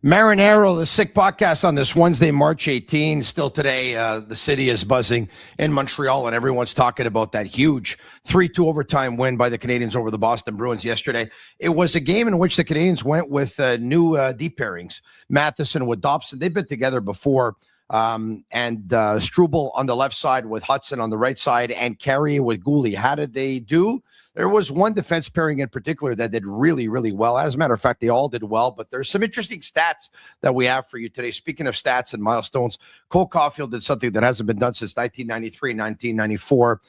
Marinaro, the Sick Podcast on this Wednesday, March 18. Still today, the city is buzzing in Montreal, and everyone's talking about that huge 3-2 overtime win by the Canadiens over the Boston Bruins yesterday. It was a game in which the Canadiens went with new deep pairings. Matheson with Dobson. They've been together before. And Struble on the left side with Hudson on the right side and Carrier with Gouli. How did they do? There was one defense pairing in particular that did really, really well. As a matter of fact, they all did well, but there's some interesting stats that we have for you today. Speaking of stats and milestones, Cole Caufield did something that hasn't been done since 1993, 1994.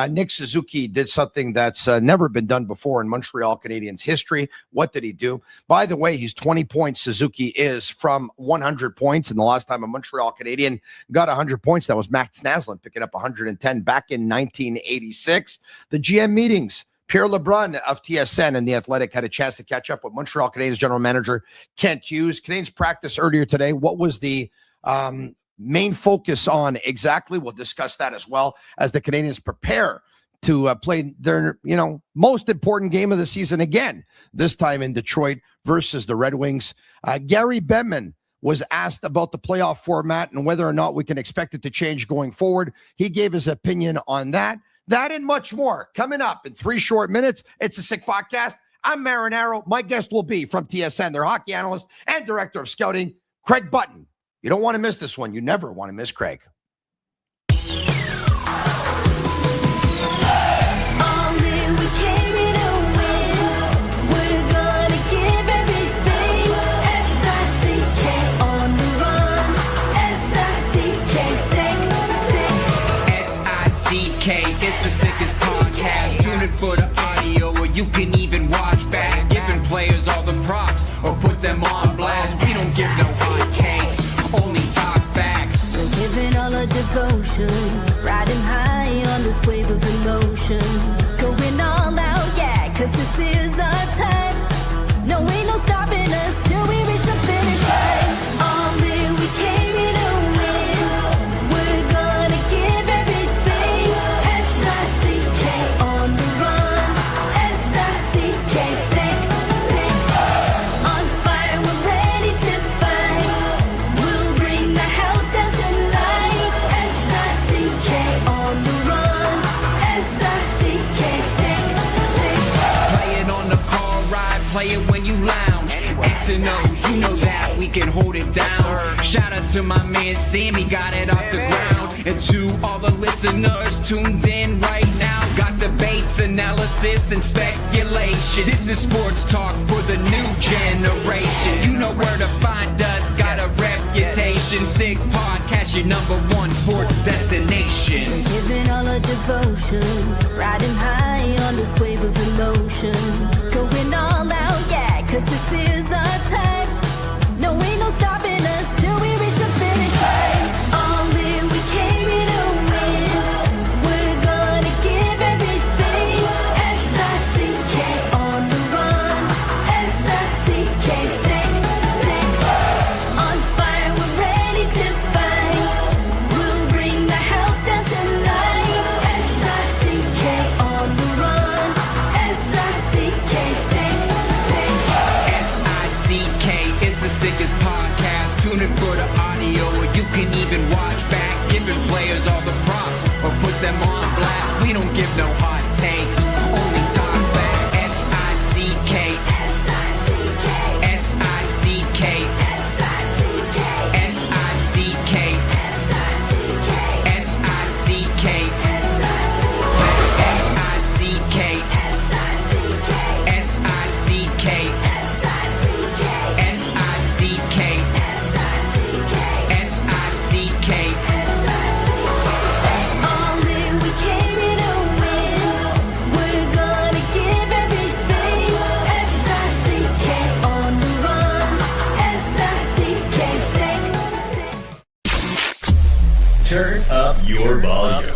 Nick Suzuki did something that's never been done before in Montreal Canadiens history. What did he do? By the way, he's 20 points. Suzuki is from 100 points. And the last time a Montreal Canadien got 100 points, that was Max Naslund picking up 110 back in 1986. The GM meetings. Pierre LeBrun of TSN and The Athletic had a chance to catch up with Montreal Canadiens general manager Kent Hughes. Canadiens practice earlier today. What was the main focus on exactly? We'll discuss that as well as the Canadiens prepare to play their, most important game of the season again, this time in Detroit versus the Red Wings. Gary Bettman was asked about the playoff format and whether or not we can expect it to change going forward. He gave his opinion on that. That and much more coming up in 3 short minutes. It's a Sick Podcast. I'm Marinaro. My guest will be from TSN, their hockey analyst and director of scouting, Craig Button. You don't want to miss this one. You never want to miss Craig. It's the sickest podcast. Tune in for the audio, or you can even watch back. Giving players all the props, or put them on blast. We don't give no hot takes, only talk facts. We're giving all our devotion, riding high on this wave of emotion. Going all out, yeah, cause this is our time. No, ain't no stopping us till we reach the finish line. All in, we came here to win. We're gonna give everything. S-I-C-K on the run. S-I-C-K, sick. On fire, we're ready to fight. We'll bring the house down tonight. S-I-C-K on the run. S-I-C-K, sick. Play it on the car ride, play it when you lounge. X and O, you know that we can hold it down. Shout out to my man Sammy, got it off the ground. And to all the listeners tuned in right now, got debates, analysis, and speculation. This is sports talk for the new generation. You know where to find us, got a reputation. Sick Podcast, your #1 sports destination. We're giving all our devotion, riding high on this wave of emotion. Going all out, yeah, cause this is our time. No, ain't no stopping us till we reach the finish line. All in, we came here to win. We're gonna give everything. S-I-C-K on the run. S-I-C-K, sick. On fire, we're ready to fight. We'll bring the house down tonight. S-I-C-K on the run. S-I-C-K, sick. S-I-C-K, it's the sickest podcast. Tune in for the audio, or you can even watch back. Giving players all the props, or put them on blast. We don't give no hot takes, only talk back. S-I-C-K, S-I-C-K, S-I-C-K, S-I-C-K, S-I-C-K, S-I-C-K, S-I-C-K, S-I-C-K, S-I-C-K, S-I-C-K, S-I-C-K. All in, we came here to win. We're gonna give everything. S-I-C-K on the run. S-I-C-K, sick. Turn up your volume.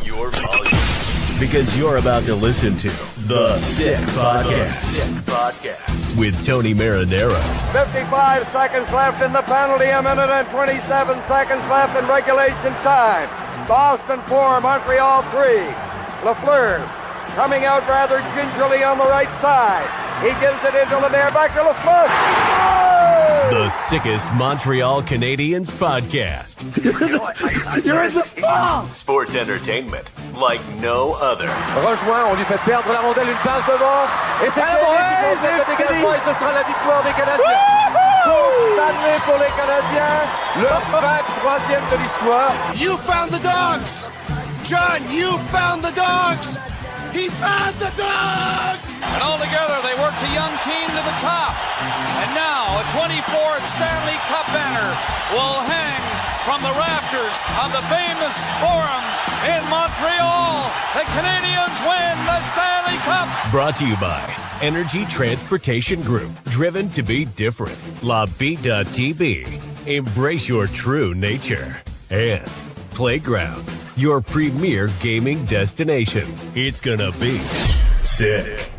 Because you're about to listen to The Sick Podcast. With Tony Marinaro. 55 seconds left in the penalty, a minute and 27 seconds left in regulation time. Boston 4, Montreal 3. Lafleur coming out rather gingerly on the right side. He gives it into Lanier, back to Lafleur. Oh! The sickest Montreal Canadiens podcast. You're in the fall! Sports entertainment like no other. Rejoint, on lui fait perdre la rondelle, une passe devant. Et c'est le dégagement et ce sera la victoire des Canadiens. Coupe Stanley pour les Canadiens. Leur 23e de l'histoire. You found the dogs! John, you found the dogs! He found the dogs! And all together, they worked a young team to the top. And now, a 24th Stanley Cup banner will hang from the rafters of the famous Forum in Montreal. The Canadiens win the Stanley Cup! Brought to you by Energy Transportation Group. Driven to be different. La Tibi. Embrace your true nature. And Playground, your premier gaming destination. It's gonna be sick.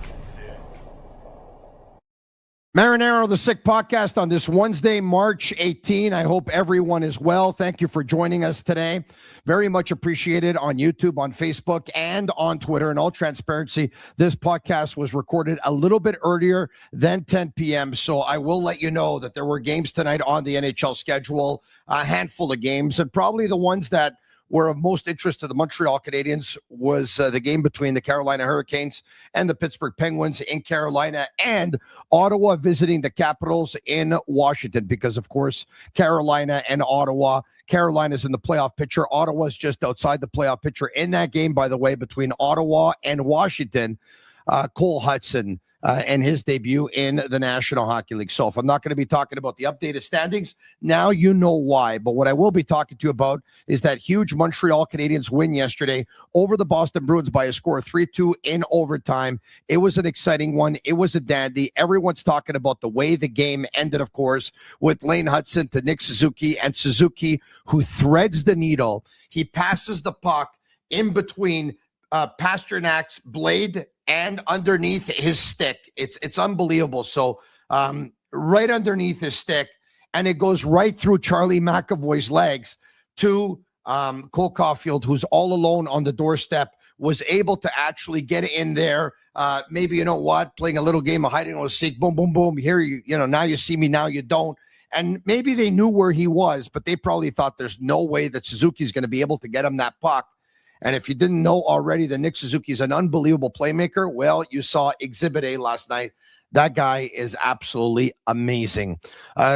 Marinaro, the Sick Podcast on this Wednesday, March 18. I hope everyone is well. Thank you for joining us today. Very much appreciated on YouTube, on Facebook, and on Twitter. In all transparency, this podcast was recorded a little bit earlier than 10 p.m., so I will let you know that there were games tonight on the NHL schedule, a handful of games, and probably the ones that were of most interest to the Montreal Canadiens was the game between the Carolina Hurricanes and the Pittsburgh Penguins in Carolina, and Ottawa visiting the Capitals in Washington, because, of course, Carolina and Ottawa. Carolina's in the playoff picture. Ottawa's just outside the playoff picture. In that game, by the way, between Ottawa and Washington, Cole Hudson and his debut in the National Hockey League. So if I'm not going to be talking about the updated standings, now you know why. But what I will be talking to you about is that huge Montreal Canadiens win yesterday over the Boston Bruins by a score of 3-2 in overtime. It was an exciting one. It was a dandy. Everyone's talking about the way the game ended, of course, with Lane Hudson to Nick Suzuki, and Suzuki, who threads the needle. He passes the puck in between Pasternak's blade and underneath his stick. It's unbelievable. So right underneath his stick, and it goes right through Charlie McAvoy's legs to Cole Caufield, who's all alone on the doorstep, was able to actually get in there. Maybe, you know what, playing a little game of hiding and seek, boom, boom, boom. Here, you know, now you see me, now you don't. And maybe they knew where he was, but they probably thought there's no way that Suzuki's going to be able to get him that puck. And if you didn't know already that Nick Suzuki is an unbelievable playmaker, well, you saw Exhibit A last night. That guy is absolutely amazing.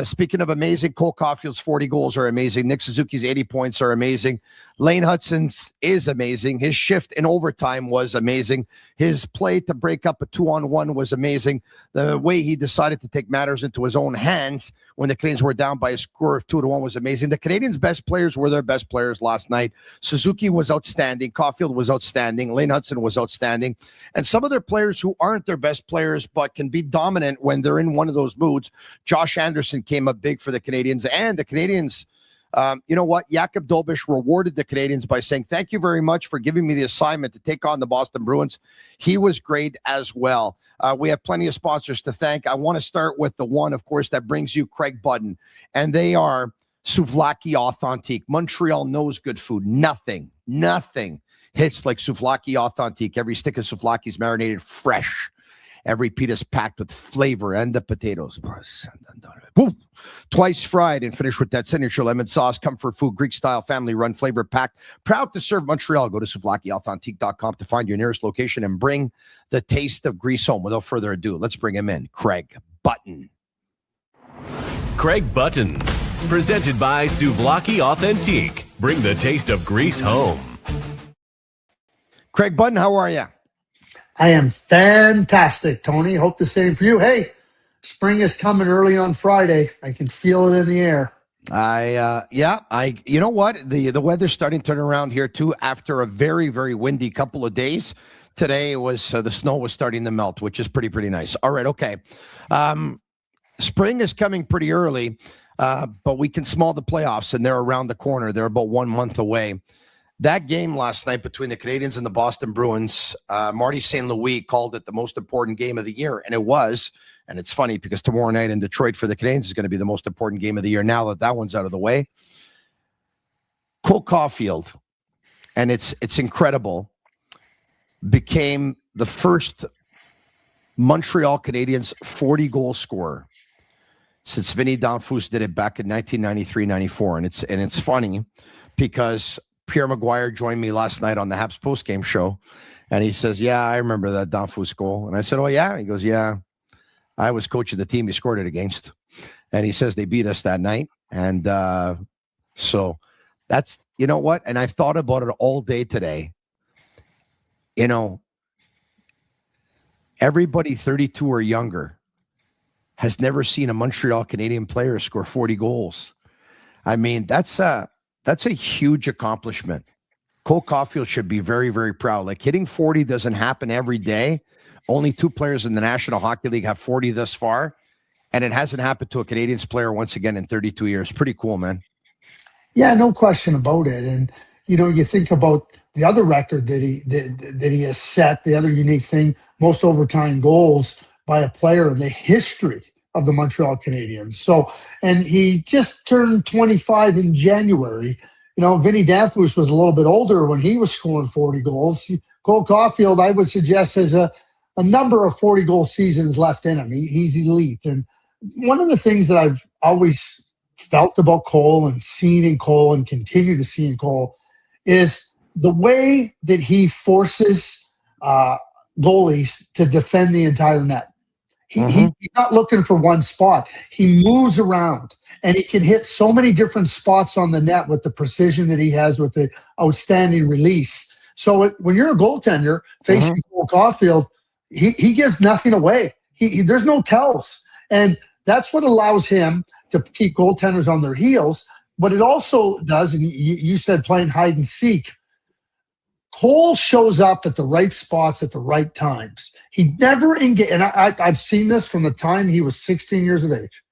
Speaking of amazing, Cole Caufield's 40 goals are amazing. Nick Suzuki's 80 points are amazing. Lane Hudson's is amazing. His shift in overtime was amazing. His play to break up a 2-on-1 was amazing. The way he decided to take matters into his own hands when the Canadiens were down by a score of 2-1 was amazing. The Canadiens' best players were their best players last night. Suzuki was outstanding. Caufield was outstanding. Lane Hudson was outstanding. And some of their players who aren't their best players but can be dominant when they're in one of those moods. Josh Anderson came up big for the Canadiens, and the Canadiens, you know what? Jakub Dobiš rewarded the Canadiens by saying, thank you very much for giving me the assignment to take on the Boston Bruins. He was great as well. We have plenty of sponsors to thank. I want to start with the one, of course, that brings you Craig Button, and they are Souvlaki Authentique. Montreal knows good food. Nothing hits like Souvlaki Authentique. Every stick of Souvlaki is marinated fresh. Every pita is packed with flavor, and the potatoes twice fried and finished with that signature lemon sauce. Comfort food, Greek-style, family-run, flavor-packed. Proud to serve Montreal. Go to SouvlakiAuthentique.com to find your nearest location and bring the taste of Greece home. Without further ado, let's bring him in. Craig Button. Craig Button, presented by Souvlaki Authentique. Bring the taste of Greece home. Craig Button, how are you? I am fantastic, Tony. Hope the same for you. Hey, spring is coming early on Friday. I can feel it in the air. You know what? The weather's starting to turn around here too after a very, very windy couple of days. Today was the snow was starting to melt, which is pretty nice. All right, okay. Spring is coming pretty early, but we can smell the playoffs, and they're around the corner. They're about 1 month away. That game last night between the Canadiens and the Boston Bruins, Marty St. Louis called it the most important game of the year, and it was. And it's funny because tomorrow night in Detroit for the Canadiens is going to be the most important game of the year now that one's out of the way. Cole Caufield, and it's incredible, became the first Montreal Canadiens 40-goal scorer since Vinny Danfus did it back in 1993-94. And it's funny because Pierre Maguire joined me last night on the Habs postgame show, and he says, yeah, I remember that Danfus goal. And I said, oh, yeah? He goes, yeah, I was coaching the team he scored it against. And he says they beat us that night. And so that's, you know what? And I've thought about it all day today. You know, everybody 32 or younger has never seen a Montreal Canadian player score 40 goals. I mean, that's a huge accomplishment. Cole Caufield should be very, very proud. Like, hitting 40 doesn't happen every day. Only 2 players in the National Hockey League have 40 thus far. And it hasn't happened to a Canadiens player once again in 32 years. Pretty cool, man. Yeah, no question about it. And, you know, you think about the other record that he has set, the other unique thing, most overtime goals by a player in the history of the Montreal Canadiens. So, and he just turned 25 in January. You know, Vinny Danfus was a little bit older when he was scoring 40 goals. Cole Caufield, I would suggest, has a number of 40-goal seasons left in him. He's elite. And one of the things that I've always felt about Cole and seen in Cole and continue to see in Cole is the way that he forces goalies to defend the entire net. He's not looking for one spot. He moves around, and he can hit so many different spots on the net with the precision that he has with the outstanding release. So when you're a goaltender facing Cole Caufield, he gives nothing away. There's no tells. And that's what allows him to keep goaltenders on their heels. But it also does, and you said playing hide and seek, Cole shows up at the right spots at the right times. He never engages, and I've seen this from the time he was 16 years of age.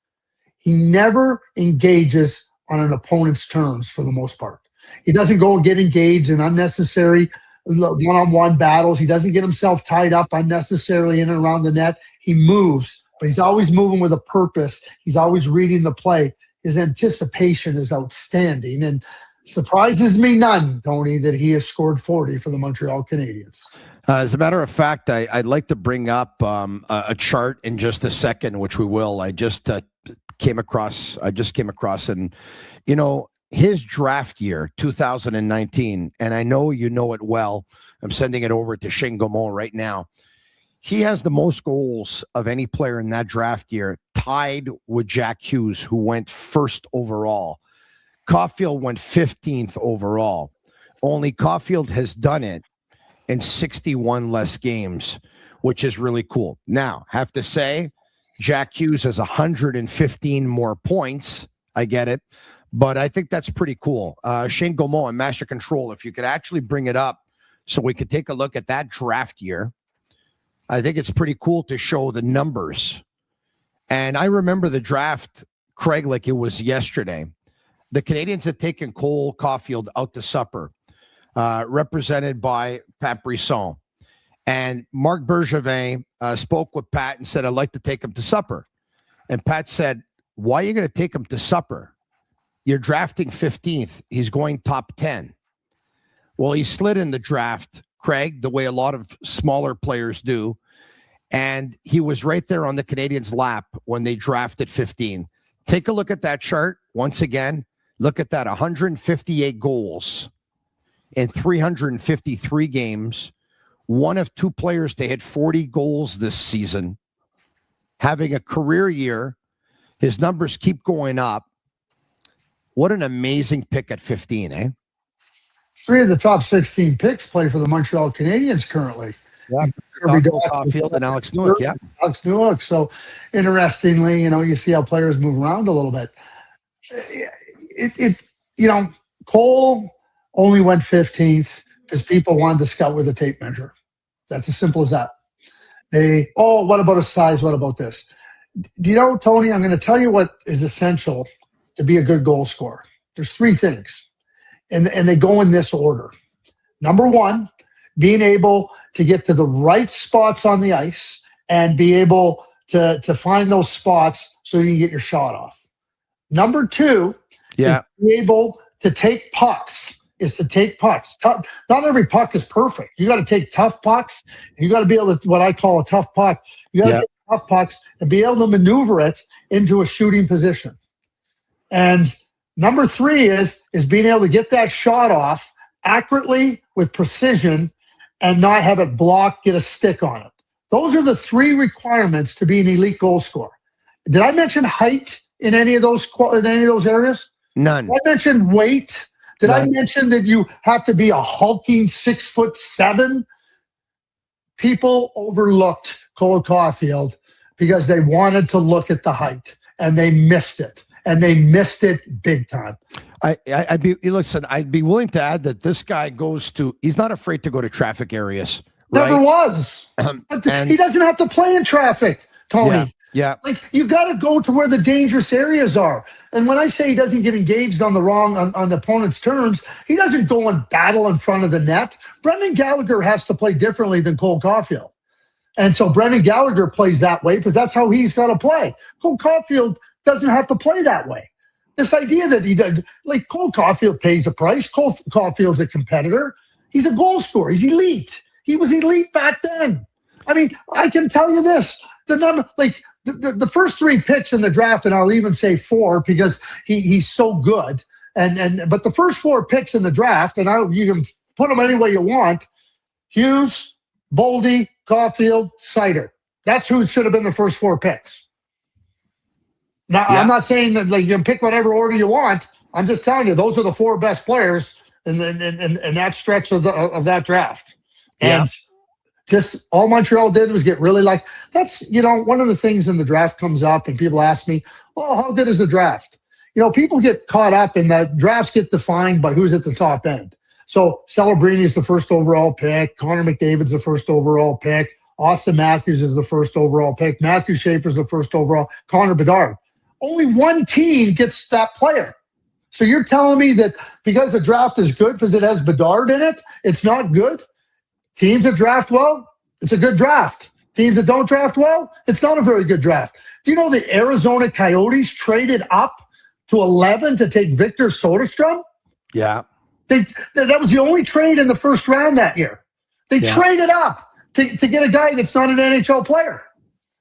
He never engages on an opponent's terms for the most part. He doesn't go and get engaged in unnecessary one-on-one battles. He doesn't get himself tied up unnecessarily in and around the net. He moves, but he's always moving with a purpose. He's always reading the play. His anticipation is outstanding, and surprises me none, Tony, that he has scored 40 for the Montreal Canadiens. As a matter of fact, I'd like to bring up a chart in just a second, which we will. I just came across, and, you know, his draft year, 2019, and I know you know it well. I'm sending it over to Shane Gaumont right now. He has the most goals of any player in that draft year, tied with Jack Hughes, who went first overall. Caufield went 15th overall. Only Caufield has done it in 61 less games, which is really cool. Now, have to say, Jack Hughes has 115 more points. I get it. But I think that's pretty cool. Shane Gaumont and Master Control, if you could actually bring it up so we could take a look at that draft year. I think it's pretty cool to show the numbers. And I remember the draft, Craig, like it was yesterday. The Canadiens had taken Cole Caufield out to supper, represented by Pat Brisson. And Marc Bergevin spoke with Pat and said, I'd like to take him to supper. And Pat said, why are you going to take him to supper? You're drafting 15th. He's going top 10. Well, he slid in the draft, Craig, the way a lot of smaller players do. And he was right there on the Canadiens' lap when they drafted 15. Take a look at that chart once again. Look at that, 158 goals in 353 games. One of 2 players to hit 40 goals this season. Having a career year. His numbers keep going up. What an amazing pick at 15, eh? 3 of the top 16 picks play for the Montreal Canadiens currently. Yeah, Caufield and Alex Newhook, yeah. Alex Newhook. So, interestingly, you know, you see how players move around a little bit. You know, Cole only went 15th because people wanted to scout with a tape measure. That's as simple as that. What about his size? What about this? Do you know, Tony, I'm going to tell you what is essential to be a good goal scorer. There's 3 things, and they go in this order. Number 1, being able to get to the right spots on the ice and be able to find those spots so you can get your shot off. Number 2 is be able to take pucks. Not every puck is perfect. You got to take tough pucks. You got to be able to, what I call a tough puck. You got to get tough pucks, and be able to maneuver it into a shooting position. And number 3 is being able to get that shot off accurately with precision and not have it blocked, get a stick on it. Those are the 3 requirements to be an elite goal scorer. Did I mention height in any of those areas? None. Did I mention weight? Did None. I mention that you have to be a hulking 6'7"? People overlooked Cole Caufield because they wanted to look at the height, and they missed it. And they missed it big time. I'd be willing to add that this guy he's not afraid to go to traffic areas. Right? Never was. He doesn't have to play in traffic, Tony. Yeah. Like, you got to go to where the dangerous areas are. And when I say he doesn't get engaged on the opponent's terms, he doesn't go and battle in front of the net. Brendan Gallagher has to play differently than Cole Caufield. And so Brendan Gallagher plays that way because that's how he's got to play. Cole Caufield doesn't have to play that way. This idea that he did, like, Cole Caufield pays a price. Cole Caufield's a competitor. He's a goal scorer. He's elite. He was elite back then. I mean, I can tell you this: the first 3 picks in the draft, and I'll even say 4 because he's so good. But the first 4 picks in the draft, and you can put them any way you want: Hughes, Boldy, Caufield, Sider. That's who should have been the first 4 picks. Now, I'm not saying that you can pick whatever order you want. I'm just telling you, those are the 4 best players in that stretch of that draft. And just all Montreal did was get really that's, one of the things in the draft comes up and people ask me, oh, how good is the draft? People get caught up in that drafts get defined by who's at the top end. So Celebrini is the first overall pick. Connor McDavid's the first overall pick. Austin Matthews is the first overall pick. Matthew Schaefer's the first overall. Connor Bedard. Only one team gets that player. So you're telling me that because the draft is good because it has Bedard in it, it's not good? Teams that draft well, it's a good draft. Teams that don't draft well, it's not a very good draft. Do you know the Arizona Coyotes traded up to 11 to take Victor Soderstrom? Yeah. That was the only trade in the first round that year. They traded up to get a guy that's not an NHL player.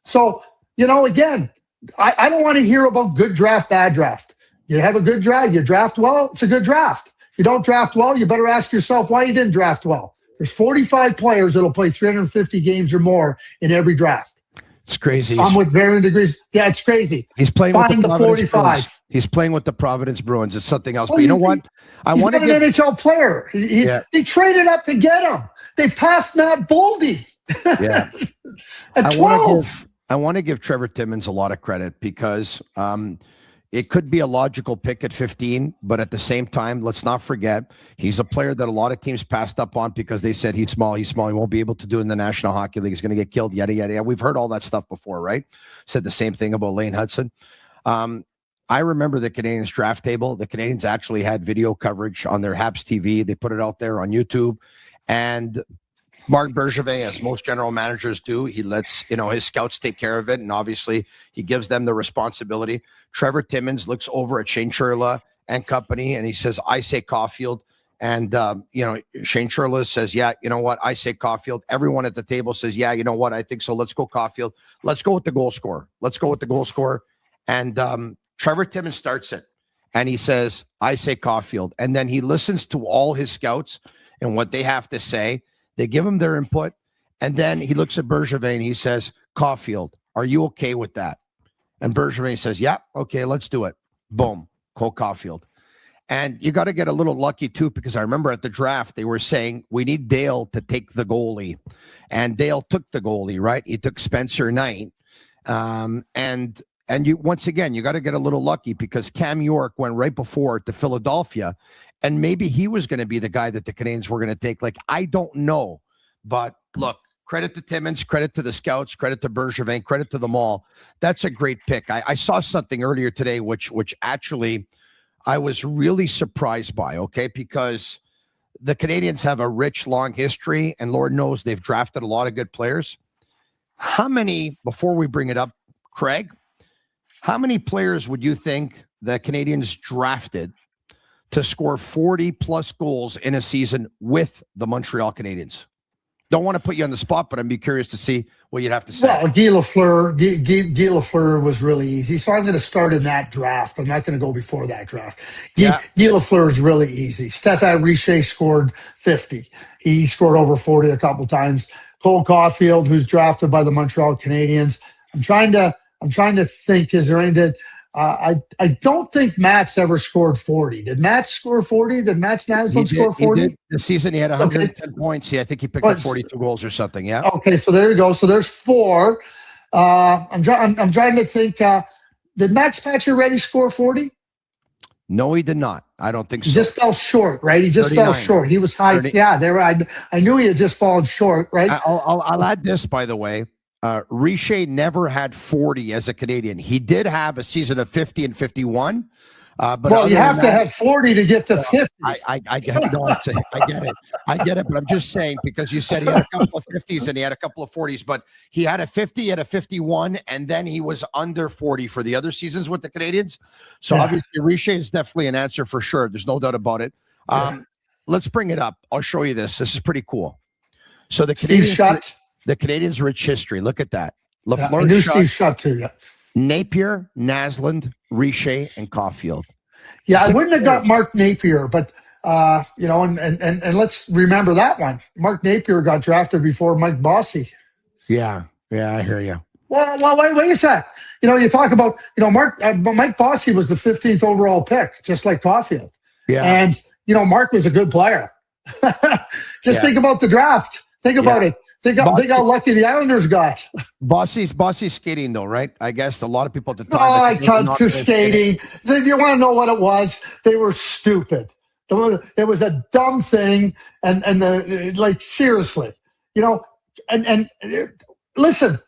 So, again, I don't want to hear about good draft, bad draft. You have a good draft, you draft well, it's a good draft. If you don't draft well, you better ask yourself why you didn't draft well. There's 45 players that'll play 350 games or more in every draft. It's crazy. Some with varying degrees. Yeah, it's crazy. He's playing with the 45. Bruins. He's playing with the Providence Bruins. It's something else. Well, but you know what? He's not an NHL player. They traded up to get him. They passed Matt Boldy. Yeah. At 12. I want to give Trevor Timmins a lot of credit because it could be a logical pick at 15, but at the same time, let's not forget, he's a player that a lot of teams passed up on because they said he's small, he won't be able to do it in the National Hockey League, he's going to get killed, yada, yada, yada. We've heard all that stuff before, right? Said the same thing about Lane Hudson. I remember the Canadiens draft table. The Canadiens actually had video coverage on their Habs TV. They put it out there on YouTube, and Marc Bergevin, as most general managers do, he lets his scouts take care of it, and obviously he gives them the responsibility. Trevor Timmins looks over at Shane Churla and company, and he says, "I say Caufield." And Shane Churla says, "Yeah, you know what? I say Caufield." Everyone at the table says, "Yeah, you know what? I think so. Let's go Caufield. Let's go with the goal scorer. Let's go with the goal scorer." And Trevor Timmins starts it, and he says, "I say Caufield." And then he listens to all his scouts and what they have to say. They give him their input, and then he looks at Bergevin and he says, "Caufield, are you okay with that?" And Bergevin says, "Yeah, okay, let's do it." Boom, Cole Caufield. And you got to get a little lucky too, because I remember at the draft they were saying we need Dale to take the goalie, and Dale took the goalie, right? He took Spencer Knight, and you once again you got to get a little lucky because Cam York went right before to Philadelphia. And maybe he was going to be the guy that the Canadiens were going to take. Like, I don't know. But look, credit to Timmins, credit to the scouts, credit to Bergevin, credit to them all. That's a great pick. I saw something earlier today, which actually I was really surprised by, okay? Because the Canadiens have a rich, long history, and Lord knows they've drafted a lot of good players. How many, before we bring it up, Craig, how many players would you think the Canadiens drafted to score 40-plus goals in a season with the Montreal Canadiens? Don't want to put you on the spot, but I'd be curious to see what you'd have to say. Well, Guy Lafleur was really easy. So I'm going to start in that draft. I'm not going to go before that draft. Guy Lafleur is really easy. Stéphane Richer scored 50. He scored over 40 a couple times. Cole Caufield, who's drafted by the Montreal Canadiens. I'm trying to think, is there any that I don't think Matt's ever scored 40. Did Matt score 40? Did Matt Naslund score 40? This season he had 110 points. Yeah, I think he picked up 42 goals or something. Yeah. Okay, so there you go. So there's 4. I'm trying to think. Did Max Pacioretty score 40? No, he did not. I don't think so. He just fell short, right? He just 39. Fell short. He was high. 30. Yeah, there. I knew he had just fallen short, right? I'll add this, by the way. Richer never had 40 as a Canadian. He did have a season of 50 and 51. But you have to have 40 to get to 50. I get it. No, I get it. But I'm just saying, because you said he had a couple of 50s and he had a couple of 40s, but he had a 50 and a 51, and then he was under 40 for the other seasons with the Canadiens. So obviously Richer is definitely an answer for sure. There's no doubt about it. Let's bring it up. I'll show you this. This is pretty cool. So the Canadiens' rich history. Look at that. Lafleur, I knew Steve Shutt too. Yeah. Napier, Naslund, Richer, and Caufield. Yeah, I wouldn't have got Mark Napier, but and let's remember that one. Mark Napier got drafted before Mike Bossy. Yeah, I hear you. Well, wait a sec. You talk about Mike Bossy was the 15th overall pick, just like Caufield. Yeah, and Mark was a good player. Think about the draft. Think about it. Think how lucky the Islanders got. Bossy's skating, though, right? I guess a lot of people at the time. Oh, I cut to skating. Do you want to know what it was? They were stupid. It was a dumb thing, and seriously, and listen,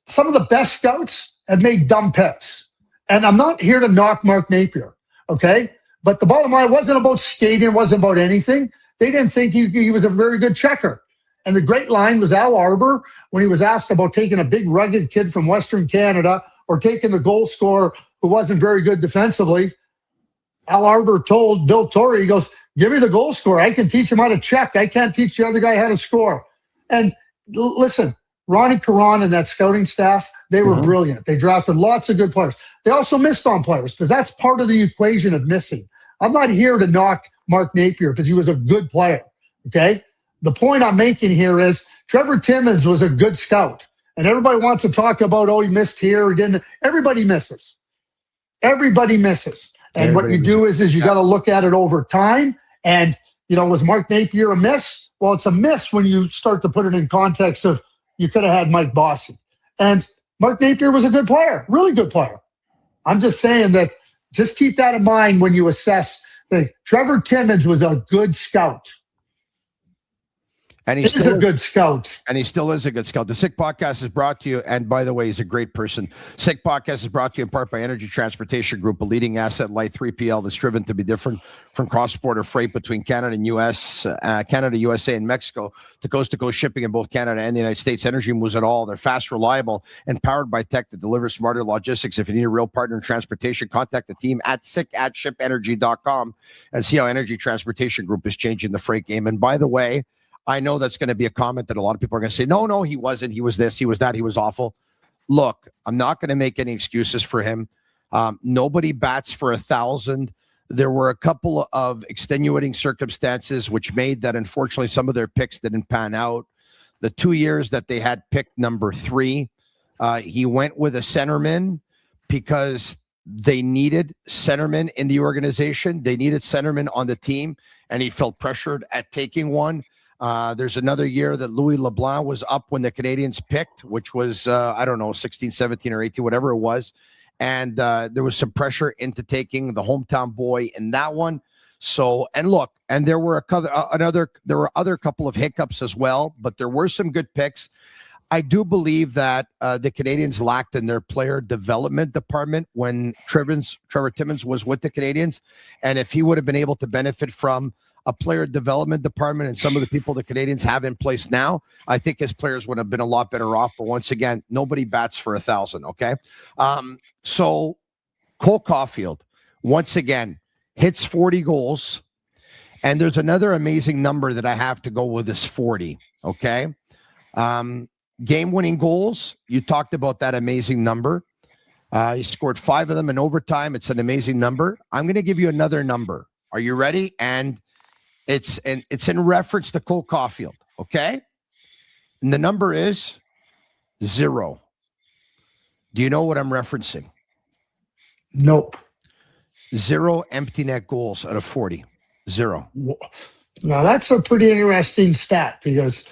some of the best scouts have made dumb picks, and I'm not here to knock Mark Napier, okay? But the bottom line wasn't about skating, it wasn't about anything. They didn't think he was a very good checker. And the great line was Al Arbour when he was asked about taking a big rugged kid from Western Canada or taking the goal scorer who wasn't very good defensively. Al Arbour told Bill Torrey, he goes, give me the goal scorer. I can teach him how to check. I can't teach the other guy how to score. And listen, Ronnie Caron and that scouting staff, they were brilliant. They drafted lots of good players. They also missed on players because that's part of the equation of missing. I'm not here to knock Mark Napier because he was a good player, okay? The point I'm making here is Trevor Timmins was a good scout. And everybody wants to talk about, he missed here, he didn't. Everybody misses. Everybody misses. And what you do is you got to look at it over time. And, was Mark Napier a miss? Well, it's a miss when you start to put it in context of you could have had Mike Bossy. And Mark Napier was a good player, really good player. I'm just saying that just keep that in mind when you assess that Trevor Timmins was a good scout. And he's a good scout. And he still is a good scout. The Sick Podcast is brought to you, and by the way, he's a great person. Sick Podcast is brought to you in part by Energy Transportation Group, a leading asset-light 3PL that's driven to be different from cross-border freight between Canada and Canada, USA, and Mexico to coast-to-coast shipping in both Canada and the United States. Energy moves it all. They're fast, reliable, and powered by tech that delivers smarter logistics. If you need a real partner in transportation, contact the team at sick@shipenergy.com and see how Energy Transportation Group is changing the freight game. And by the way, I know that's going to be a comment that a lot of people are going to say, no, he wasn't. He was this, he was that, he was awful. Look, I'm not going to make any excuses for him. Nobody bats for 1,000. There were a couple of extenuating circumstances which made that, unfortunately, some of their picks didn't pan out. The 2 years that they had picked number 3, he went with a centerman because they needed centermen in the organization. They needed centermen on the team, and he felt pressured at taking one. There's another year that Louis LeBlanc was up when the Canadiens picked, which was, 16, 17, or 18, whatever it was. And there was some pressure into taking the hometown boy in that one. So, and look, and there were other couple of hiccups as well, but there were some good picks. I do believe that the Canadiens lacked in their player development department when Trevor Timmins was with the Canadiens. And if he would have been able to benefit from a player development department and some of the people the Canadiens have in place now, I think his players would have been a lot better off. But once again, nobody bats for 1,000. Okay. So Cole Caufield, once again, hits 40 goals. And there's another amazing number that I have to go with, is 40. Okay. Game-winning goals. You talked about that amazing number. He scored 5 of them in overtime. It's an amazing number. I'm going to give you another number. Are you ready? And it's in reference to Cole Caufield. Okay. And the number is 0. Do you know what I'm referencing? Nope. 0 empty net goals out of 40. 0. Now that's a pretty interesting stat because,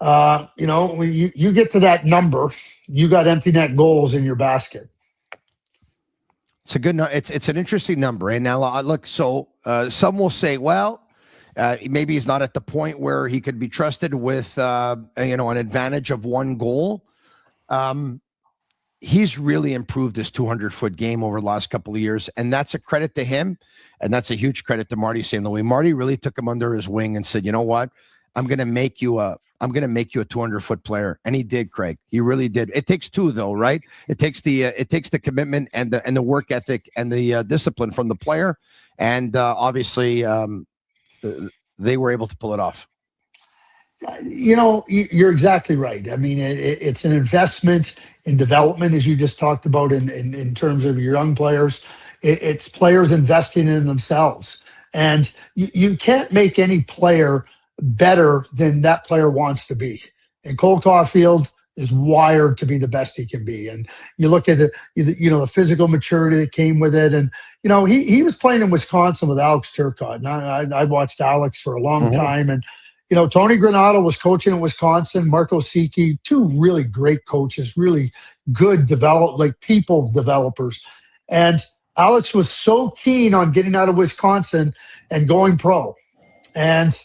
when you get to that number, you got empty net goals in your basket. It's a good. It's an interesting number. And now look. So some will say, well, maybe he's not at the point where he could be trusted with an advantage of 1 goal. He's really improved his 200-foot game over the last couple of years, and that's a credit to him, and that's a huge credit to Marty St. Louis. Marty really took him under his wing and said, "You know what? I'm going to make you a 200-foot player," and he did, Craig. He really did. It takes 2, though, right? It takes the commitment and the work ethic and the discipline from the player, and obviously they were able to pull it off. You're exactly right. I mean, it's an investment in development, as you just talked about, in terms of your young players. It's players investing in themselves. And you can't make any player better than that player wants to be. And Cole Caufield is wired to be the best he can be. And you look at the physical maturity that came with it. And, he was playing in Wisconsin with Alex Turcotte. And I watched Alex for a long time. And, Tony Marinaro was coaching in Wisconsin, Marco Siki, 2 really great coaches, really good people developers. And Alex was so keen on getting out of Wisconsin and going pro. And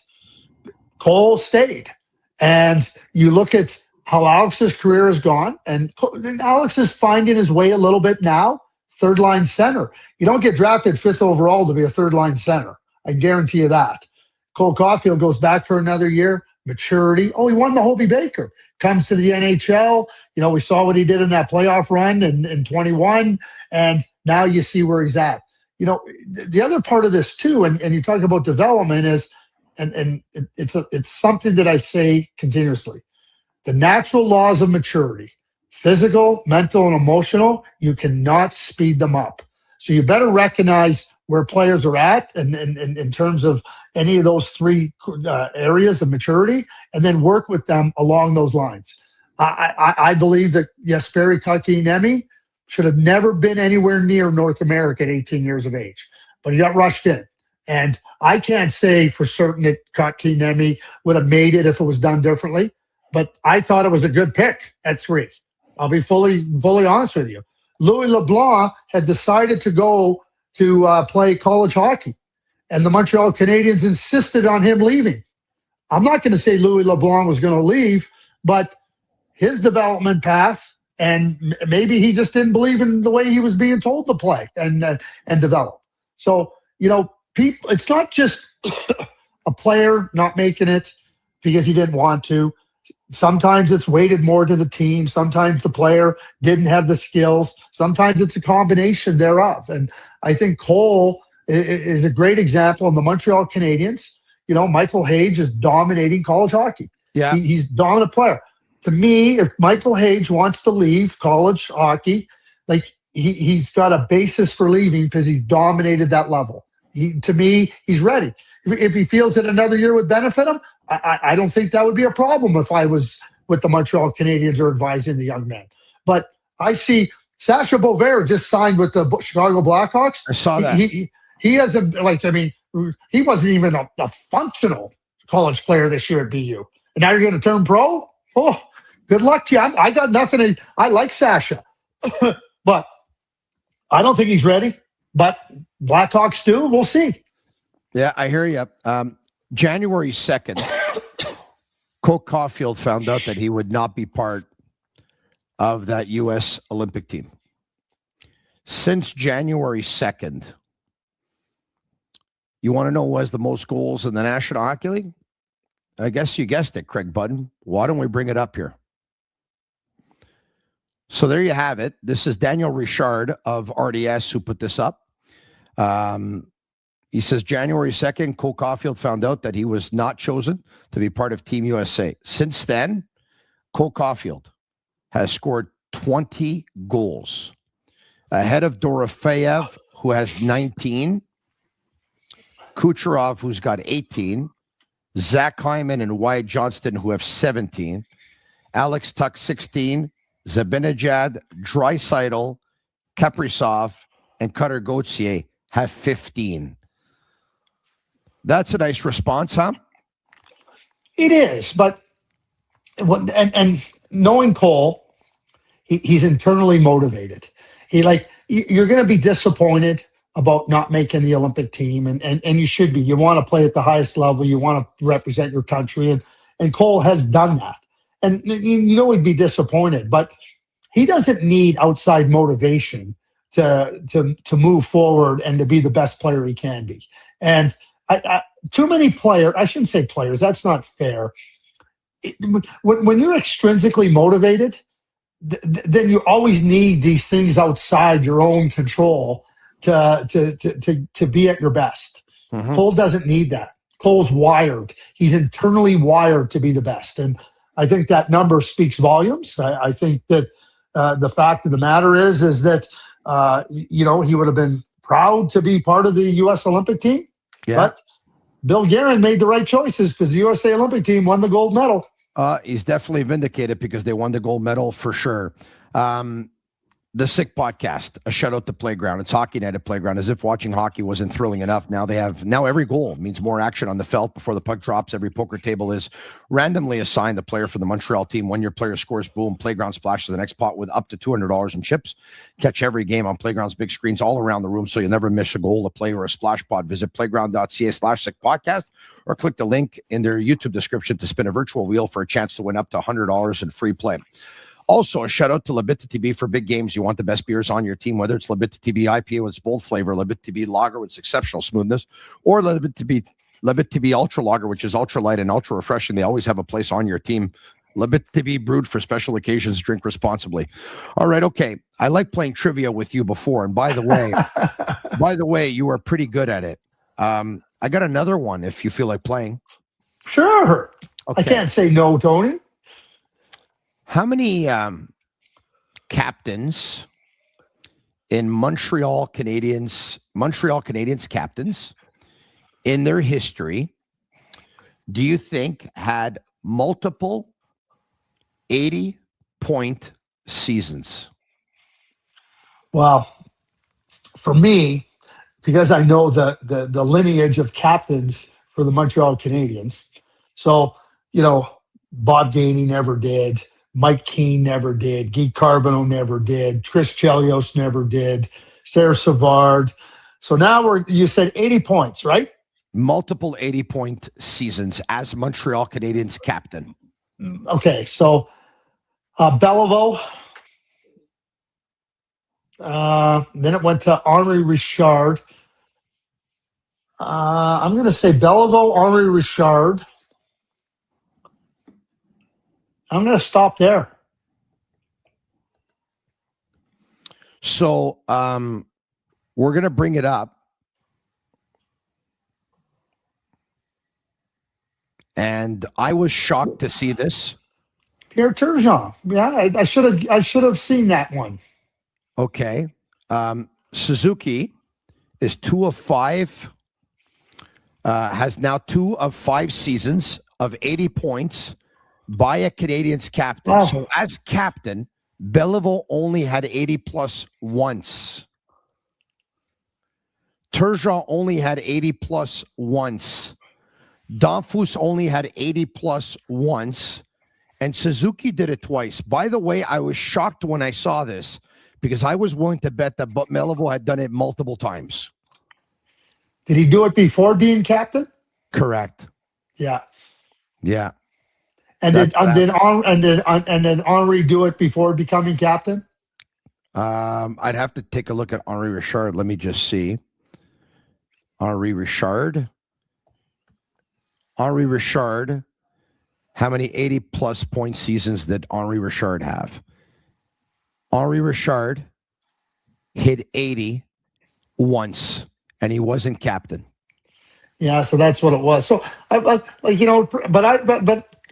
Cole stayed. And you look at how Alex's career has gone, and Alex is finding his way a little bit now, third-line center. You don't get drafted 5th overall to be a third-line center. I guarantee you that. Cole Caufield goes back for another year, maturity. Oh, he won the Hobey Baker. Comes to the NHL. We saw what he did in that playoff run in 21, and now you see where he's at. The other part of this too, and you talk about development is, and it's something that I say continuously. The natural laws of maturity, physical, mental, and emotional, you cannot speed them up. So you better recognize where players are at and in terms of any of those 3 areas of maturity, and then work with them along those lines. I believe that Jesperi Kotkaniemi should have never been anywhere near North America at 18 years of age, but he got rushed in. And I can't say for certain that Kotkaniemi would have made it if it was done differently, but I thought it was a good pick at 3. I'll be fully honest with you. Louis LeBlanc had decided to go to play college hockey, and the Montreal Canadiens insisted on him leaving. I'm not going to say Louis LeBlanc was going to leave, but his development path, and maybe he just didn't believe in the way he was being told to play and develop. So, people, it's not just a player not making it because he didn't want to. Sometimes it's weighted more to the team. Sometimes the player didn't have the skills. Sometimes it's a combination thereof. And I think Cole is a great example in the Montreal Canadiens. Michael Hage is dominating college hockey. Yeah, he's a dominant player. To me, if Michael Hage wants to leave college hockey, he's got a basis for leaving because he dominated that level. To me, he's ready. If he feels that another year would benefit him, I don't think that would be a problem if I was with the Montreal Canadiens or advising the young man. But I see Sasha Bovair just signed with the Chicago Blackhawks. I saw that. He hasn't, he wasn't even a functional college player this year at BU. And now you're going to turn pro? Oh, good luck to you. I got nothing. I like Sasha. But I don't think he's ready. But Blackhawks do. We'll see. Yeah, I hear you. January 2nd, Cole Caufield found out that he would not be part of that U.S. Olympic team. Since January 2nd, you want to know who has the most goals in the National Hockey League? I guess you guessed it, Craig Budden. Why don't we bring it up here? So there you have it. This is Daniel Richard of RDS who put this up. He says January 2nd, Cole Caufield found out that he was not chosen to be part of Team USA. Since then, Cole Caufield has scored 20 goals, ahead of Dorofeyev, who has 19, Kucherov, who's got 18, Zach Hyman and Wyatt Johnston, who have 17, Alex Tuck, 16, Zibanejad, Draisaitl, Kaprizov, and Cutter Gauthier have 15. That's a nice response, huh? It is, but and knowing Cole, he's internally motivated. You're going to be disappointed about not making the Olympic team, and you should be. You want to play at the highest level. You want to represent your country, and Cole has done that. And you know he'd be disappointed, but he doesn't need outside motivation to move forward and to be the best player he can be. And too many players, I shouldn't say players, that's not fair. When you're extrinsically motivated, then you always need these things outside your own control to be at your best. Mm-hmm. Cole doesn't need that. Cole's wired. He's internally wired to be the best. And I think that number speaks volumes. I think that the fact of the matter is that, he would have been proud to be part of the U.S. Olympic team. Yeah. But Bill Guerin made the right choices because the USA Olympic team won the gold medal. He's definitely vindicated because they won the gold medal for sure. The Sick Podcast, a shout out to Playground. It's Hockey Night at Playground. As if watching hockey wasn't thrilling enough. Now every goal means more action on the felt before the puck drops. Every poker table is randomly assigned the player for the Montreal team. When your player scores, boom, Playground splashes the next pot with up to $200 in chips. Catch every game on Playground's big screens all around the room so you'll never miss a goal, a play, or a splash pod. Visit playground.ca/Sick Podcast or click the link in their YouTube description to spin a virtual wheel for a chance to win up to $100 in free play. Also, a shout out to Bittt Tibi for big games. You want the best beers on your team, whether it's Bittt Tibi IPA with its bold flavor, Bittt Tibi Lager with its exceptional smoothness, or Bittt Tibi Ultra Lager, which is ultra light and ultra refreshing. They always have a place on your team. Bittt Tibi brewed for special occasions. Drink responsibly. All right, okay. I like playing trivia with you before, and by the way, you are pretty good at it. I got another one if you feel like playing. Sure. Okay. I can't say no, Tony. How many captains in Montreal Canadiens captains in their history do you think had multiple 80-point seasons? Well, for me, because I know the lineage of captains for the Montreal Canadiens, so, Bob Gainey never did. Mike Keane never did. Guy Carbonneau never did. Chris Chelios never did. Sarah Savard. So now you said 80 points, right? Multiple 80-point seasons as Montreal Canadiens captain. Okay, so Beliveau. Then it went to Henri Richard. I'm going to say Beliveau, Henri Richard. I'm going to stop there. So we're going to bring it up. And I was shocked to see this. Pierre Turgeon. Yeah, I should have seen that one. Okay. Suzuki is 2 of 5. Has now 2 of 5 seasons of 80 points by a Canadiens captain. Oh. So as captain, Beliveau only had 80 plus once. Turgeon only had 80 plus once. Danfus only had 80 plus once. And Suzuki did it twice. By the way, I was shocked when I saw this because I was willing to bet that Beliveau had done it multiple times. Did he do it before being captain? Correct. Yeah. Yeah. And then Henri do it before becoming captain? I'd have to take a look at Henri Richard. Let me just see. Henri Richard. Henri Richard. How many 80-plus point seasons did Henri Richard have? Henri Richard hit 80 once, and he wasn't captain. Yeah, so that's what it was. So but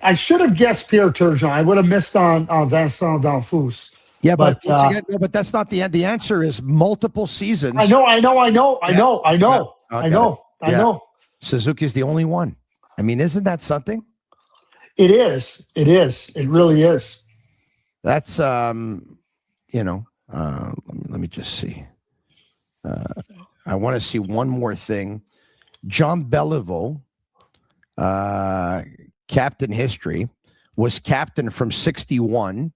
I should have guessed Pierre Turgeon. I would have missed on Vincent D'Anfous. Yeah, but once again, no, but that's not the end. The answer is multiple seasons. I know. Suzuki's the only one. I mean, isn't that something? It is. It really is. That's let me just see. I want to see one more thing. Jean Beliveau, captain history, was captain from 61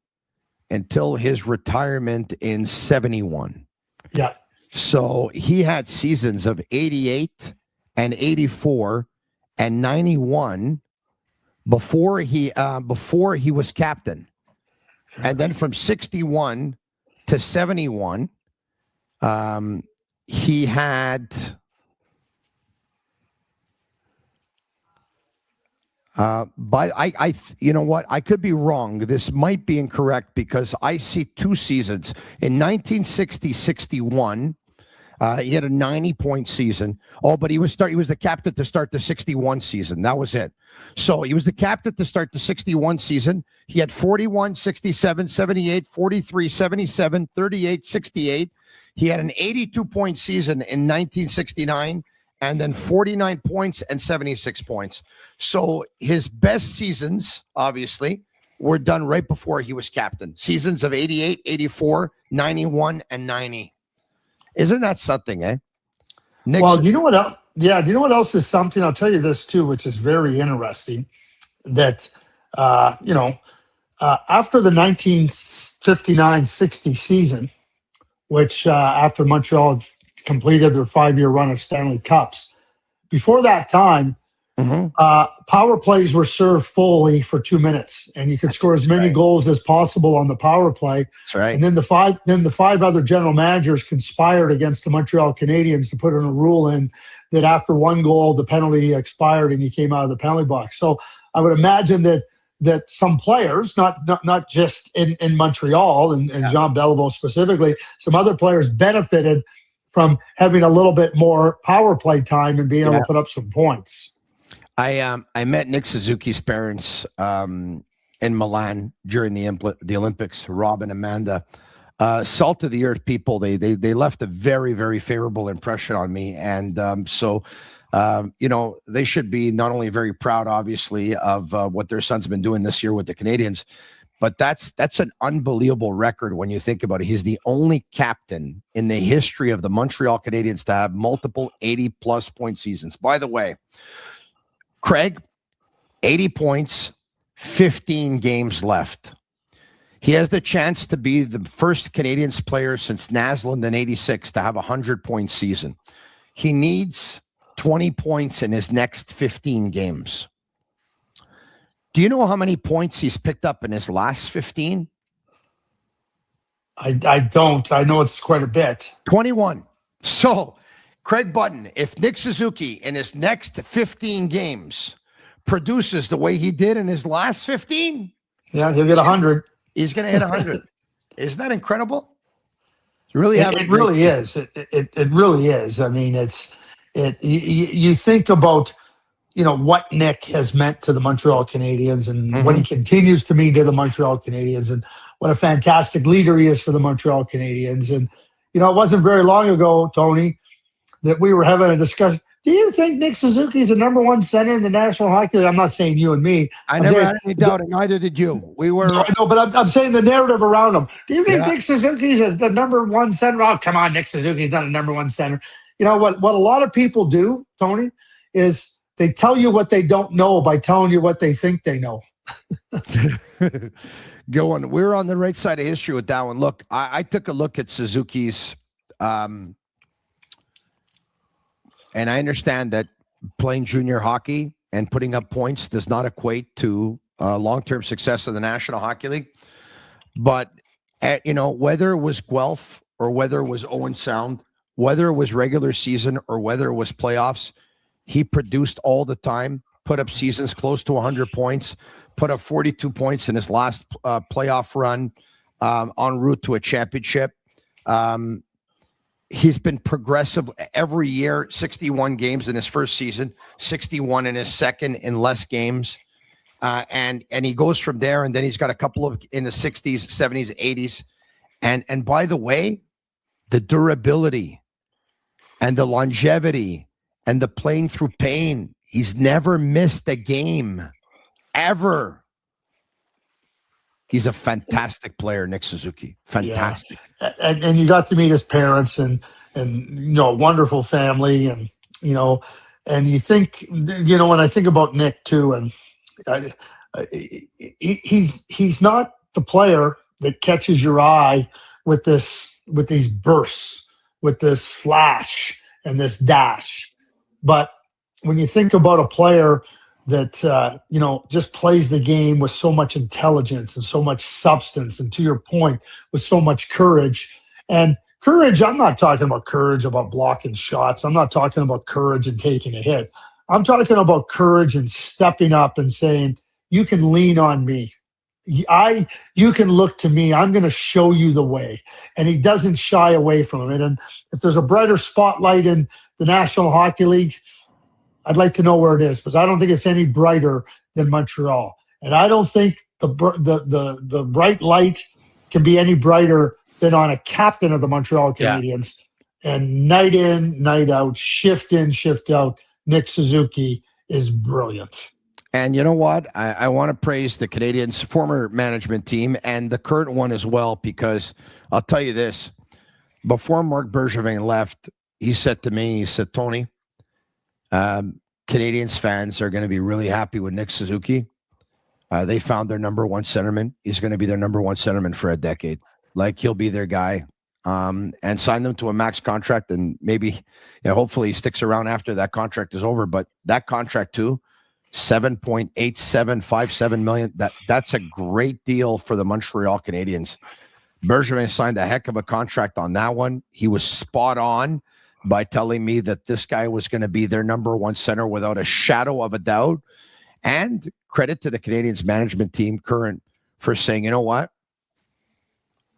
until his retirement in 71. Yeah. So he had seasons of 88 and 84 and 91 before he was captain. And then from 61 to 71, he had you know what? I could be wrong. This might be incorrect because I see two seasons. In 1960-61, he had a 90-point season. Oh, but he was the captain to start the 61 season. That was it. So he was the captain to start the 61 season. He had 41, 67, 78, 43, 77, 38, 68. He had an 82-point season in 1969. And then 49 points and 76 points. So his best seasons, obviously, were done right before he was captain. Seasons of 88, 84, 91, and 90. Isn't that something, eh? Well, do you know what else? Yeah, do you know what else is something? I'll tell you this, too, which is very interesting. That, after the 1959-60 season, which after Montreal completed their 5-year run of Stanley Cups. Before that time, power plays were served fully for 2 minutes, and you could score as many goals as possible on the power play. That's right. And then the five other general managers conspired against the Montreal Canadiens to put in a rule in that after one goal, the penalty expired and you came out of the penalty box. So I would imagine that some players, not just in Montreal and Jean Beliveau specifically, some other players benefited from having a little bit more power play time and being able to put up some points. I met Nick Suzuki's parents in Milan during the Olympics. Rob and Amanda, salt of the earth people. They left a very, very favorable impression on me, and they should be not only very proud, obviously, of what their son's been doing this year with the Canadiens. But that's an unbelievable record when you think about it. He's the only captain in the history of the Montreal Canadiens to have multiple 80-plus point seasons. By the way, Craig, 80 points, 15 games left. He has the chance to be the first Canadiens player since Naslund in 86 to have a 100-point season. He needs 20 points in his next 15 games. Do you know how many points he's picked up in his last 15? I don't. I know it's quite a bit. 21. So, Craig Button, if Nick Suzuki in his next 15 games produces the way he did in his last 15, he'll get 100. He's going to hit 100. Isn't that incredible? It really is. It really is. I mean, you think about what Nick has meant to the Montreal Canadiens and what he continues to mean to the Montreal Canadiens and what a fantastic leader he is for the Montreal Canadiens. And, it wasn't very long ago, Tony, that we were having a discussion. Do you think Nick Suzuki is the number one center in the National Hockey League? I'm not saying you and me. I never had any doubt, and neither did you. We were. No, I know, but I'm saying the narrative around him. Do you think Nick Suzuki is the number one center? Oh, come on, Nick Suzuki's not a number one center. What a lot of people do, Tony, is they tell you what they don't know by telling you what they think they know. Go on. We're on the right side of history with that one. Look, I took a look at Suzuki's, and I understand that playing junior hockey and putting up points does not equate to long-term success of the National Hockey League. But, whether it was Guelph or whether it was Owen Sound, whether it was regular season or whether it was playoffs, he produced all the time, put up seasons close to 100 points, put up 42 points in his last playoff run en route to a championship. He's been progressive every year, 61 games in his first season, 61 in his second, in less games. And he goes from there, and then he's got a couple of in the 60s, 70s, 80s. And by the way, the durability and the longevity and the playing through pain, he's never missed a game, ever. He's a fantastic player, Nick Suzuki. Fantastic. Yeah. And you got to meet his parents and wonderful family. And, and you think, when I think about Nick too, and he's not the player that catches your eye with these bursts, with this flash and this dash. But when you think about a player that, just plays the game with so much intelligence and so much substance, and to your point, with so much courage. And courage, I'm not talking about courage about blocking shots. I'm not talking about courage and taking a hit. I'm talking about courage and stepping up and saying, you can lean on me. You can look to me. I'm going to show you the way. And he doesn't shy away from it. And if there's a brighter spotlight in the National Hockey League, I'd like to know where it is, because I don't think it's any brighter than Montreal. And I don't think the bright light can be any brighter than on a captain of the Montreal Canadiens. Yeah. And night in, night out, shift in, shift out, Nick Suzuki is brilliant. And you know what? I want to praise the Canadiens' former management team and the current one as well, because I'll tell you this. Before Marc Bergevin left, he said to me, Tony, Canadiens fans are going to be really happy with Nick Suzuki. They found their number one centerman. He's going to be their number one centerman for a decade. Like, he'll be their guy. And sign them to a max contract, and maybe, hopefully he sticks around after that contract is over. But that contract too, $7.8757 million. That's a great deal for the Montreal Canadiens. Bergevin signed a heck of a contract on that one. He was spot on by telling me that this guy was going to be their number one center without a shadow of a doubt. And credit to the Canadiens management team current for saying, you know what?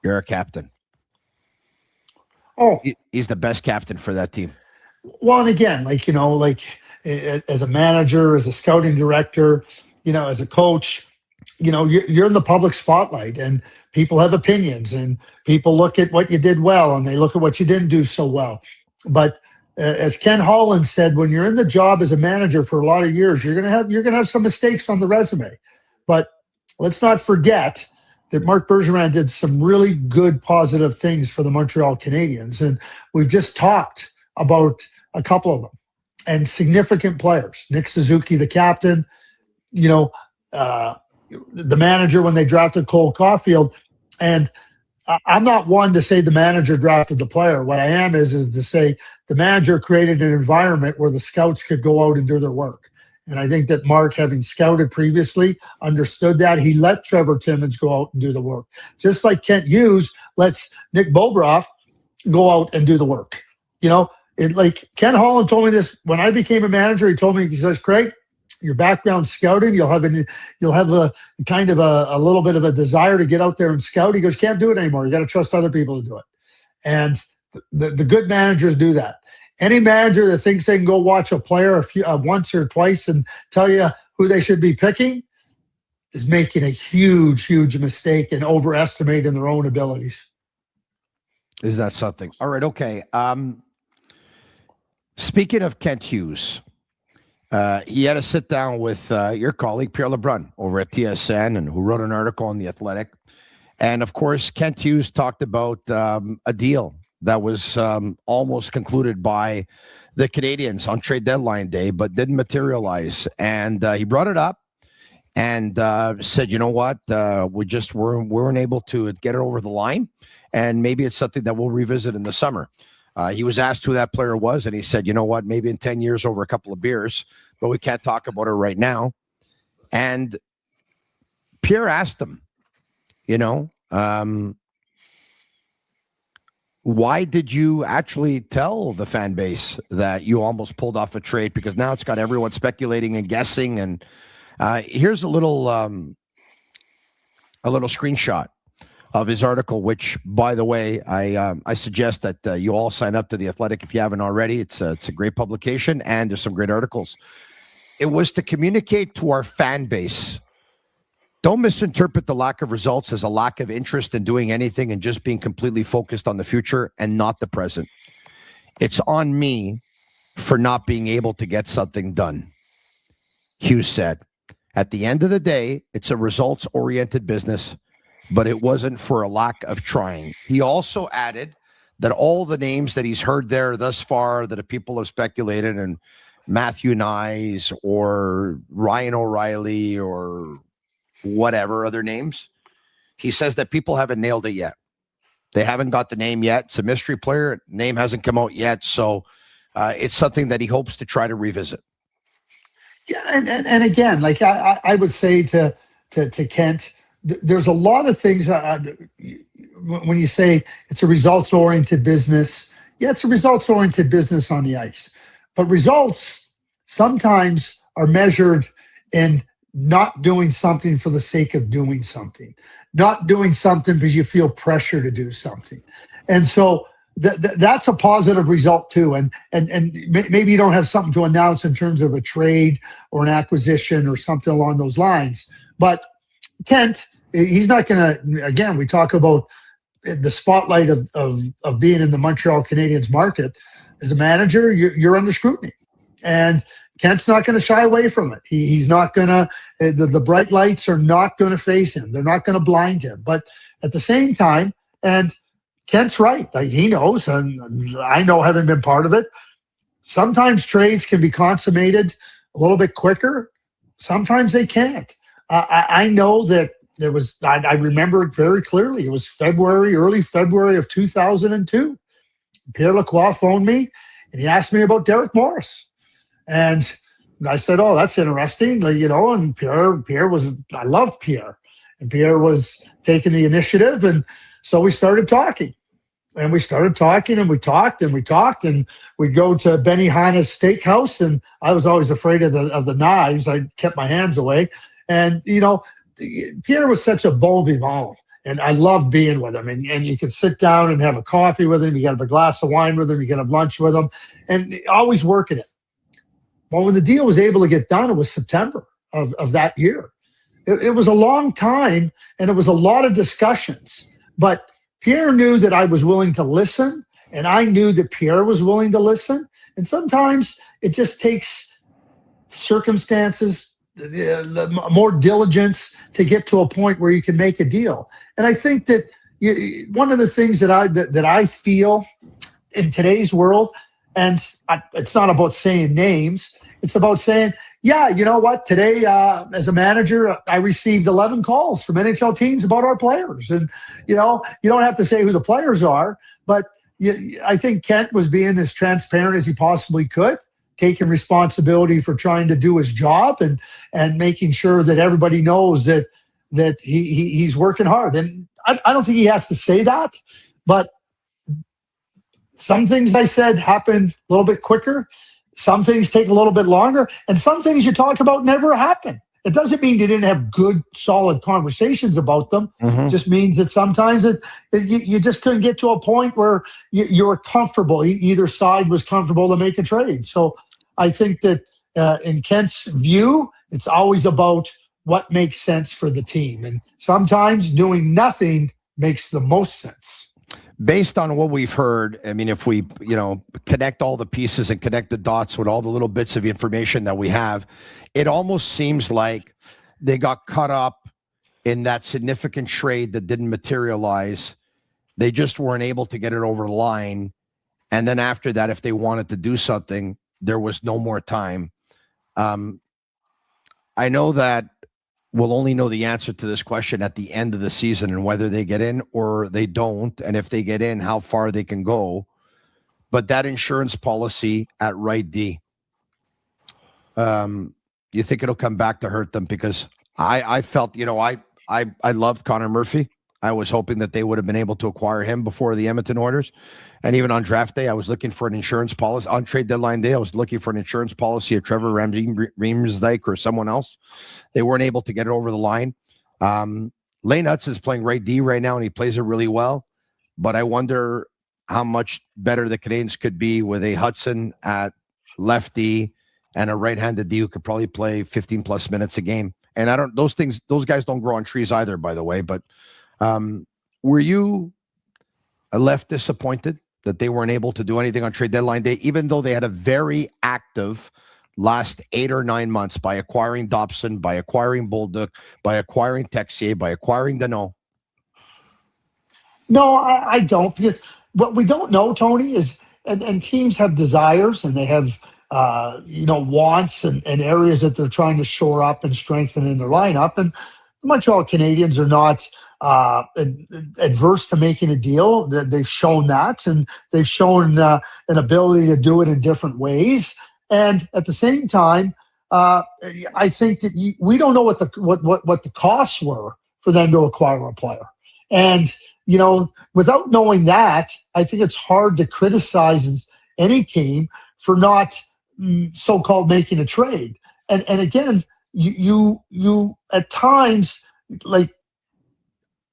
You're a captain. Oh, he's the best captain for that team. Well, and again, as a manager, as a scouting director, as a coach, you're in the public spotlight, and people have opinions, and people look at what you did well, and they look at what you didn't do so well. But as Ken Holland said, when you're in the job as a manager for a lot of years, you're gonna have some mistakes on the resume. But let's not forget that Marc Bergevin did some really good, positive things for the Montreal Canadiens, and we've just talked about a couple of them, and significant players. Nick Suzuki, the captain, the manager when they drafted Cole Caufield. And I'm not one to say the manager drafted the player. What I am is to say the manager created an environment where the scouts could go out and do their work. And I think that Mark, having scouted previously, understood that. He let Trevor Timmins go out and do the work. Just like Kent Hughes lets Nick Bobroff go out and do the work. Like Ken Holland told me this when I became a manager. He told me, he says, Craig, your background scouting, you'll have a kind of a little bit of a desire to get out there and scout. He goes, can't do it anymore. You got to trust other people to do it. And the good managers do that. Any manager that thinks they can go watch a player once or twice and tell you who they should be picking is making a huge, huge mistake and overestimating their own abilities. Is that something? All right. Okay. Speaking of Kent Hughes, he had a sit down with your colleague, Pierre Lebrun, over at TSN, and who wrote an article on The Athletic. And of course, Kent Hughes talked about a deal that was almost concluded by the Canadiens on trade deadline day, but didn't materialize. And he brought it up and said, you know what, we weren't able to get it over the line. And maybe it's something that we'll revisit in the summer. He was asked who that player was, and he said, you know what, maybe in 10 years over a couple of beers, but we can't talk about it right now. And Pierre asked him, why did you actually tell the fan base that you almost pulled off a trade? Because now it's got everyone speculating and guessing. And here's a little screenshot of his article, which, by the way, I suggest that you all sign up to The Athletic if you haven't already. It's a great publication, and there's some great articles. It was to communicate to our fan base. Don't misinterpret the lack of results as a lack of interest in doing anything and just being completely focused on the future and not the present. It's on me for not being able to get something done, Hughes said. At the end of the day, it's a results-oriented business, but it wasn't for a lack of trying. He also added that all the names that he's heard there thus far that people have speculated, and Matthew Nyes or Ryan O'Reilly or whatever other names, he says that people haven't nailed it yet. They haven't got the name yet. It's a mystery player. Name hasn't come out yet. So it's something that he hopes to try to revisit. Yeah, and again, like I would say to Kent, there's a lot of things when you say it's a results-oriented business. Yeah, it's a results-oriented business on the ice. But results sometimes are measured in not doing something for the sake of doing something, not doing something because you feel pressure to do something. And so that's a positive result too. And maybe you don't have something to announce in terms of a trade or an acquisition or something along those lines. But Kent, he's not going to, again, we talk about the spotlight of being in the Montreal Canadiens market. As a manager, you're under scrutiny. And Kent's not going to shy away from it. He's not going to, the bright lights are not going to face him. They're not going to blind him. But at the same time, and Kent's right, like he knows, and I know having been part of it, sometimes trades can be consummated a little bit quicker. Sometimes they can't. I know that there was, I remember it very clearly. It was early February of 2002. Pierre Lacroix phoned me and he asked me about Derek Morris. And I said, oh, that's interesting. And Pierre was, I loved Pierre. And Pierre was taking the initiative. And so we started talking. And we started talking and we talked and we talked. And we'd go to Benihana's Steakhouse. And I was always afraid of the knives. I kept my hands away. And, Pierre was such a bon vivant. And I loved being with him. And you could sit down and have a coffee with him. You could have a glass of wine with him. You could have lunch with him. And always working it. Well, when the deal was able to get done, it was September of that year. It was a long time, and it was a lot of discussions. But Pierre knew that I was willing to listen, and I knew that Pierre was willing to listen. And sometimes it just takes circumstances, the more diligence to get to a point where you can make a deal. And I think that one of the things that I feel in today's world, and it's not about saying names. It's about saying, yeah, you know what? Today, as a manager, I received 11 calls from NHL teams about our players. And, you don't have to say who the players are, but I think Kent was being as transparent as he possibly could, taking responsibility for trying to do his job and making sure that everybody knows that he's working hard. And I don't think he has to say that, but some things I said happen a little bit quicker. Some things take a little bit longer. And some things you talk about never happen. It doesn't mean you didn't have good, solid conversations about them. Mm-hmm. It just means that sometimes you just couldn't get to a point where you were comfortable. Either side was comfortable to make a trade. So I think that in Kent's view, it's always about what makes sense for the team. And sometimes doing nothing makes the most sense. Based on what we've heard, I mean, if we, connect all the pieces and connect the dots with all the little bits of information that we have, it almost seems like they got caught up in that significant trade that didn't materialize. They just weren't able to get it over the line. And then after that, if they wanted to do something, there was no more time. I know that we'll only know the answer to this question at the end of the season and whether they get in or they don't. And if they get in, how far they can go. But that insurance policy at right D, you think it'll come back to hurt them? Because I felt, I loved Connor Murphy. I was hoping that they would have been able to acquire him before the Edmonton Oilers. And even on draft day, I was looking for an insurance policy. On trade deadline day, I was looking for an insurance policy of Trevor Reemsdyk or someone else. They weren't able to get it over the line. Lane Hudson's playing right D right now, and he plays it really well. But I wonder how much better the Canadiens could be with a Hudson at lefty and a right-handed D who could probably play 15 plus minutes a game. And those guys don't grow on trees either, by the way. But were you left disappointed that they weren't able to do anything on trade deadline day, even though they had a very active last 8 or 9 months by acquiring Dobson, by acquiring Bolduc, by acquiring Texier, by acquiring Danault? No, I don't, because what we don't know, Tony, is and teams have desires and they have wants and areas that they're trying to shore up and strengthen in their lineup. And the Montreal Canadiens are not adverse to making a deal. They've shown that, and they've shown an ability to do it in different ways. And at the same time, I think that we don't know what the costs were for them to acquire a player. And without knowing that, I think it's hard to criticize any team for not so-called making a trade. And again, you at times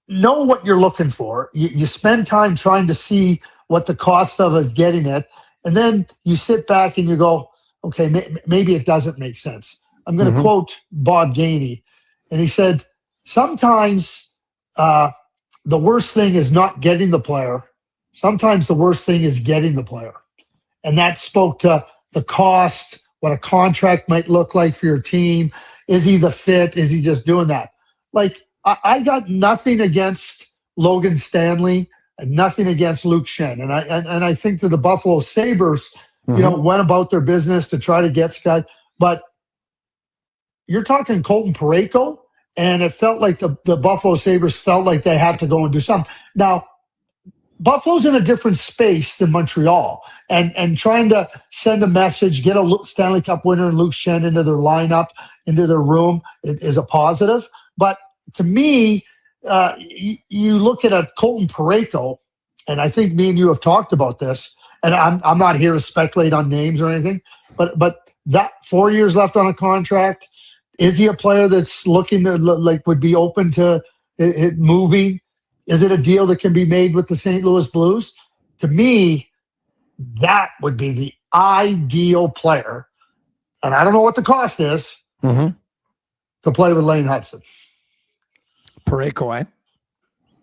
know what you're looking for. You spend time trying to see what the cost of is getting it, and then you sit back and you go, okay, maybe it doesn't make sense. I'm going to quote Bob Gainey, and he said, sometimes the worst thing is not getting the player. Sometimes the worst thing is getting the player. And that spoke to the cost, what a contract might look like for your team. Is he the fit? Is he just doing that? I got nothing against Logan Stanley and nothing against Luke Shen. And I think that the Buffalo Sabres, went about their business to try to get Scott. But you're talking Colton Parayko, and it felt like the Buffalo Sabres felt like they had to go and do something. Now, Buffalo's in a different space than Montreal, and trying to send a message, get a Stanley Cup winner and Luke Shen into their lineup, into their room, is a positive. But to me, you look at a Colton Parayko, and I think me and you have talked about this, and I'm not here to speculate on names or anything, but that 4 years left on a contract, is he a player that's looking to would be open to it moving? Is it a deal that can be made with the St. Louis Blues? To me, that would be the ideal player, and I don't know what the cost is, to play with Lane Hudson. Parayko, eh?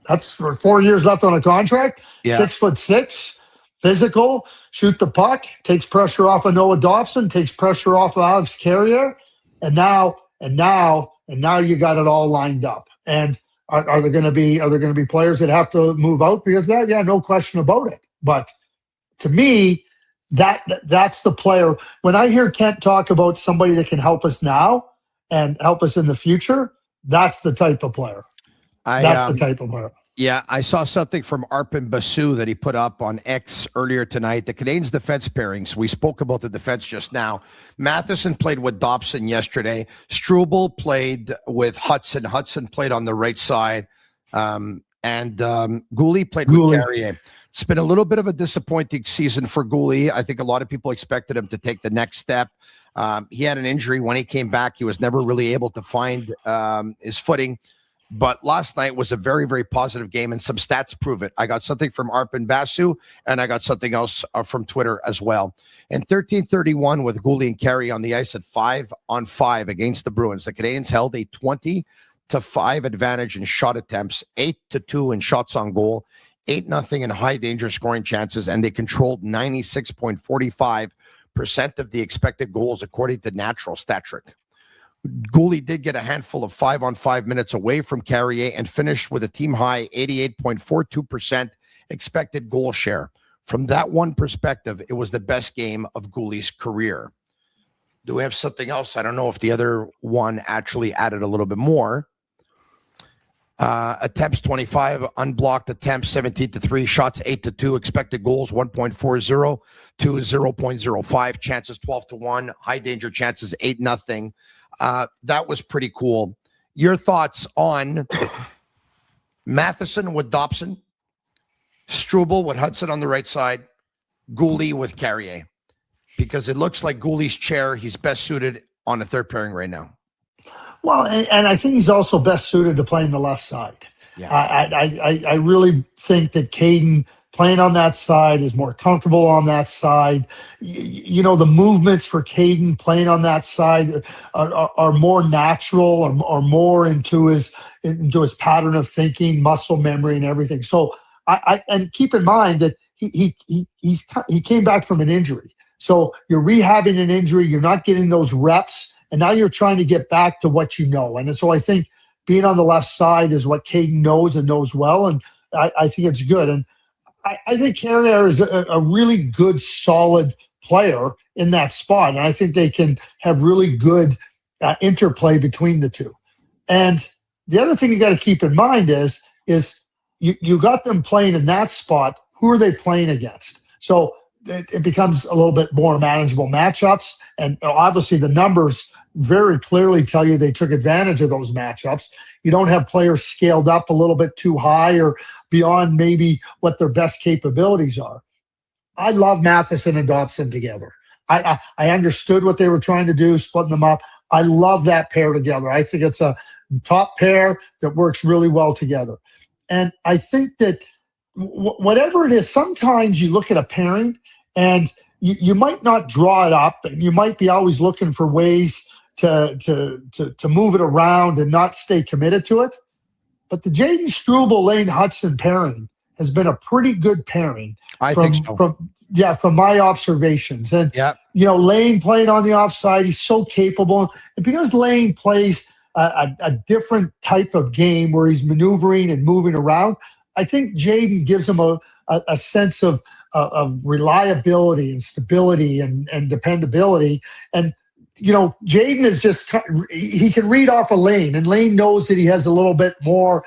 That's for 4 years left on a contract. Yeah. 6'6", physical, shoot the puck, takes pressure off of Noah Dobson, takes pressure off of Alex Carrier, and now you got it all lined up. And are there going to be players that have to move out because of that? Yeah, no question about it. But to me, that's the player. When I hear Kent talk about somebody that can help us now and help us in the future, that's the type of player. That's the type of player. Yeah, I saw something from Arpin Basu that he put up on X earlier tonight. The Canadiens' defense pairings. We spoke about the defense just now. Matheson played with Dobson yesterday. Struble played with Hudson. Hudson played on the right side. And Goulet played with Carrier. It's been a little bit of a disappointing season for Goulet. I think a lot of people expected him to take the next step. He had an injury. When he came back, he was never really able to find his footing. But last night was a very, very positive game, and some stats prove it. I got something from Arpin Basu, and I got something else from Twitter as well. In 13:31, with Goulet and Carey on the ice at 5-on-5 against the Bruins, the Canadiens held a 20-5 advantage in shot attempts, 8-2 in shots on goal, 8-0 in high danger scoring chances, and they controlled 96.45% of the expected goals according to Natural Stat Trick. Goulet did get a handful of 5-on-5 minutes away from Carrier and finished with a team-high 88.42% expected goal share. From that one perspective, it was the best game of Goulet's career. Do we have something else? I don't know if the other one actually added a little bit more. Attempts 25, unblocked attempts 17-3, shots 8-2, expected goals 1.40 to 0.05, chances 12-1, high danger chances 8-0. That was pretty cool. Your thoughts on Matheson with Dobson, Struble with Hudson on the right side, Goulet with Carrier? Because it looks like Goulet's chair, he's best suited on a third pairing right now. Well, and I think he's also best suited to playing the left side. Yeah. I really think that Caden playing on that side is more comfortable on that side. The movements for Caden playing on that side are more natural, or more into his pattern of thinking, muscle memory, and everything. So and keep in mind that he came back from an injury. So you're rehabbing an injury, you're not getting those reps, and now you're trying to get back to what you know. And so I think being on the left side is what Caden knows and knows well, and I think it's good. And I think Carrier is a really good, solid player in that spot, and I think they can have really good interplay between the two. And the other thing you got to keep in mind is you got them playing in that spot. Who are they playing against? So it becomes a little bit more manageable matchups, and obviously the numbers very clearly tell you they took advantage of those matchups. You don't have players scaled up a little bit too high or beyond maybe what their best capabilities are. I love Matheson and Dobson together. I understood what they were trying to do, splitting them up. I love that pair together. I think it's a top pair that works really well together. And I think that whatever it is, sometimes you look at a pairing and you might not draw it up, and you might be always looking for ways to move it around and not stay committed to it. But the Jaden Struble, Lane Hudson pairing has been a pretty good pairing. I think so. From my observations. And, Lane playing on the offside, he's so capable. And because Lane plays a different type of game where he's maneuvering and moving around, I think Jaden gives him a sense of reliability and stability and dependability. And, Jaden is just, he can read off a Lane, and Lane knows that he has a little bit more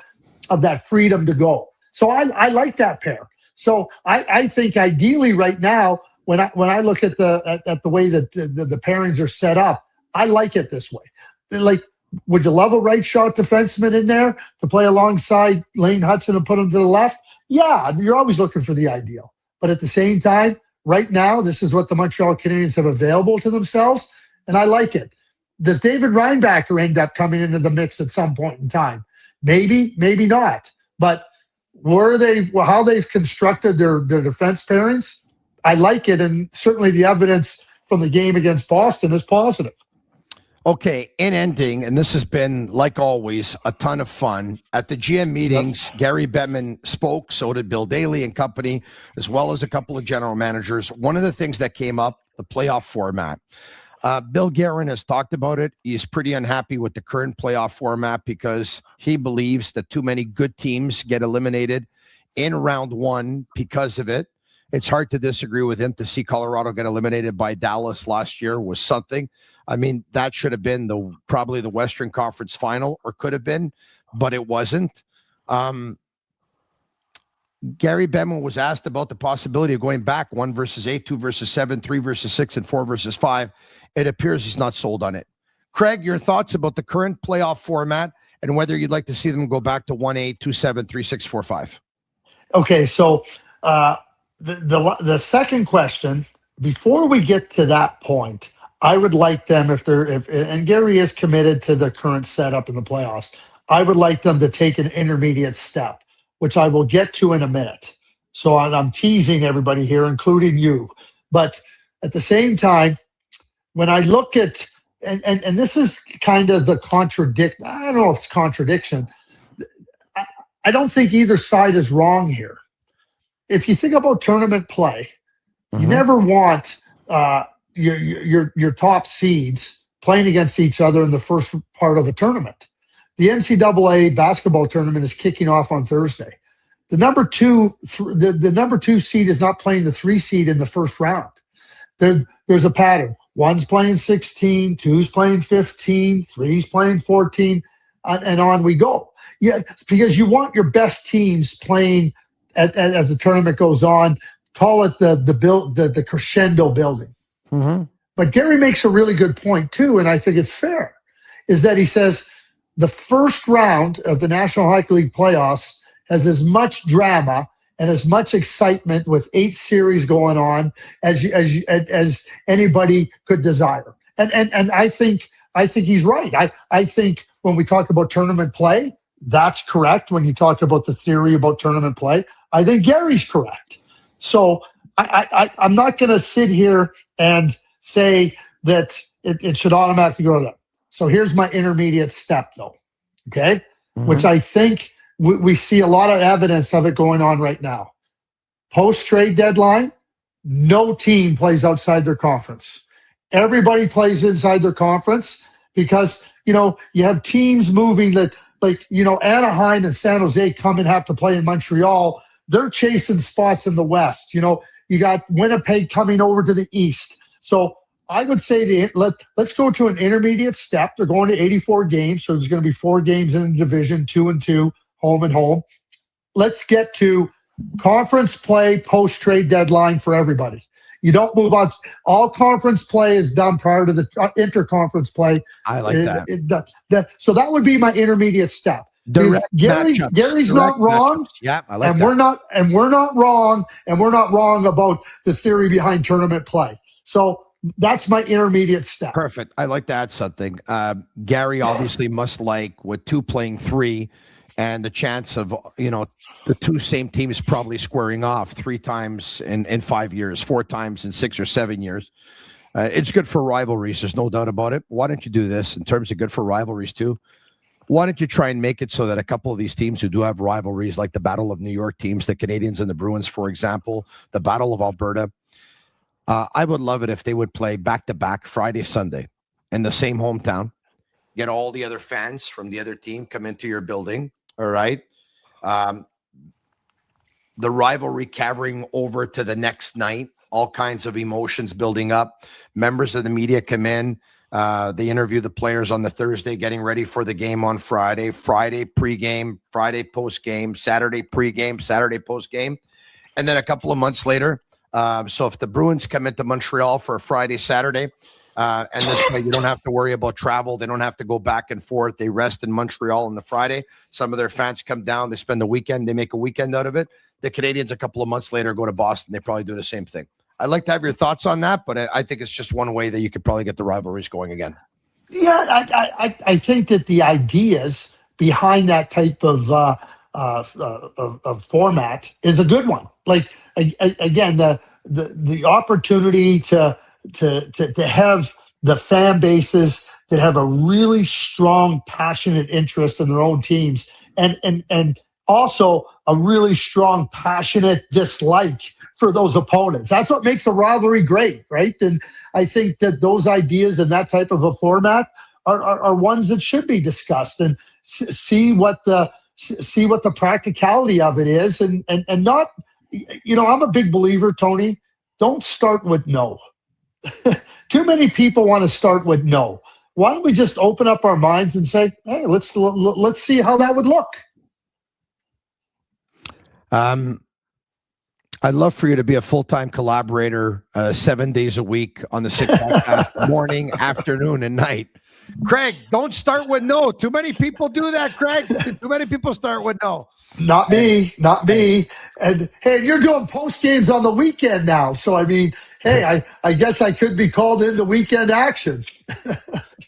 of that freedom to go. So I like that pair. So I think ideally right now, when I look at the way that the pairings are set up, I like it this way. Like, would you love a right shot defenseman in there to play alongside Lane Hudson and put him to the left? Yeah, you're always looking for the ideal. But at the same time, right now, this is what the Montreal Canadiens have available to themselves, and I like it. Does David Reinbacher end up coming into the mix at some point in time? Maybe, maybe not. But how they've constructed their defense pairings, I like it, and certainly the evidence from the game against Boston is positive. Okay, in ending, and this has been, like always, a ton of fun. At the GM meetings, yes. Gary Bettman spoke, so did Bill Daly and company, as well as a couple of general managers. One of the things that came up, the playoff format. Bill Guerin has talked about it. He's pretty unhappy with the current playoff format because he believes that too many good teams get eliminated in round one because of it. It's hard to disagree with him. To see Colorado get eliminated by Dallas last year was something. I mean, that should have been probably the Western Conference final, or could have been, but it wasn't. Gary Bettman was asked about the possibility of going back 1 versus 8, 2 versus 7, 3 versus 6, and 4 versus 5. It appears he's not sold on it. Craig, your thoughts about the current playoff format and whether you'd like to see them go back to 1-8, 2-7, 3-6, 4-5. Okay, so the second question, before we get to that point, I would like them, and Gary is committed to the current setup in the playoffs, I would like them to take an intermediate step, which I will get to in a minute. So I'm teasing everybody here, including you. But at the same time, when I look at, and this is kind of the contradiction, I don't know if it's contradiction. I don't think either side is wrong here. If you think about tournament play, you never want your top seeds playing against each other in the first part of a tournament. The NCAA basketball tournament is kicking off on Thursday. The number two seed is not playing the 3 seed in the first round. There's a pattern. 1's playing 16, 2's playing 15, 3's playing 14, and on we go. Yeah, because you want your best teams playing as the tournament goes on. Call it the crescendo building. Mm-hmm. But Gary makes a really good point too, and I think it's fair, is that he says the first round of the National Hockey League playoffs has as much drama and as much excitement with 8 series going on as anybody could desire. And I think I think he's right. I think when we talk about tournament play, that's correct. When you talk about the theory about tournament play, I think Gary's correct. So I'm not going to sit here and say that it should automatically go to them. So here's my intermediate step, though, okay? Mm-hmm. Which I think we see a lot of evidence of it going on right now. Post-trade deadline, no team plays outside their conference. Everybody plays inside their conference because, you have teams moving that, like, Anaheim and San Jose come and have to play in Montreal. They're chasing spots in the West. You got Winnipeg coming over to the East. So I would say let's go to an intermediate step. They're going to 84 games, so there's going to be 4 games in the division, 2-2, home and home. Let's get to conference play post-trade deadline for everybody. You don't move on. All conference play is done prior to the interconference play. I like that. So that would be my intermediate step. Gary's not wrong. Yeah, I like and that. We're not wrong about the theory behind tournament play. So that's my intermediate step. Perfect. I like to add something. Gary obviously must like with 2 playing 3 and the chance of, the 2 same teams probably squaring off 3 times in 5 years, 4 times in 6 or 7 years. It's good for rivalries. There's no doubt about it. Why don't you do this in terms of good for rivalries too? Why don't you try and make it so that a couple of these teams who do have rivalries, like the Battle of New York teams, the Canadiens and the Bruins, for example, the Battle of Alberta, I would love it if they would play back-to-back Friday, Sunday in the same hometown. Get all the other fans from the other team come into your building, all right? The rivalry carrying over to the next night, all kinds of emotions building up. Members of the media come in. They interview the players on the Thursday, getting ready for the game on Friday. Friday pregame, Friday postgame, Saturday pregame, Saturday postgame. And then a couple of months later, so if the Bruins come into Montreal for a Friday, Saturday, and this way you don't have to worry about travel. They don't have to go back and forth. They rest in Montreal on the Friday. Some of their fans come down. They spend the weekend. They make a weekend out of it. The Canadiens a couple of months later go to Boston. They probably do the same thing. I'd like to have your thoughts on that, but I think it's just one way that you could probably get the rivalries going again. Yeah, I think that the ideas behind that type of format is a good one. Like, again, the opportunity to have the fan bases that have a really strong, passionate interest in their own teams, and also a really strong, passionate dislike for those opponents. That's what makes a rivalry great, right? And I think that those ideas and that type of a format are ones that should be discussed and see what the practicality of it is, and not, I'm a big believer, Tony. Don't start with no. Too many people want to start with no. Why don't we just open up our minds and say, hey, let's see how that would look. I'd love for you to be a full-time collaborator 7 days a week on the Sick Podcast, morning, afternoon, and night. Craig, don't start with no. Too many people do that, Craig. Too many people start with no. Not me. And hey, you're doing post games on the weekend now. So, I mean, hey, I guess I could be called into weekend action.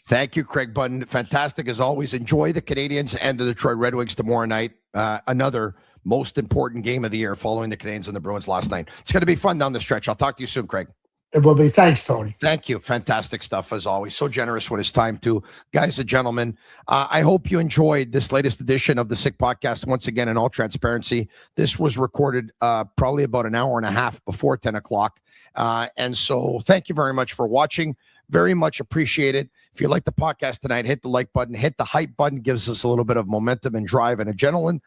Thank you, Craig Button. Fantastic as always. Enjoy the Canadiens and the Detroit Red Wings tomorrow night. Another most important game of the year following the Canadiens and the Bruins last night. It's going to be fun down the stretch. I'll talk to you soon, Craig. It will be. Thanks, Tony. Thank you. Fantastic stuff as always. So generous with his time too. Guys and gentlemen, I hope you enjoyed this latest edition of the Sick Podcast. Once again, in all transparency, this was recorded probably about an hour and a half before 10 o'clock. And so thank you very much for watching. Very much appreciated. If you like the podcast tonight, hit the like button, hit the hype button, gives us a little bit of momentum and drive and adrenaline.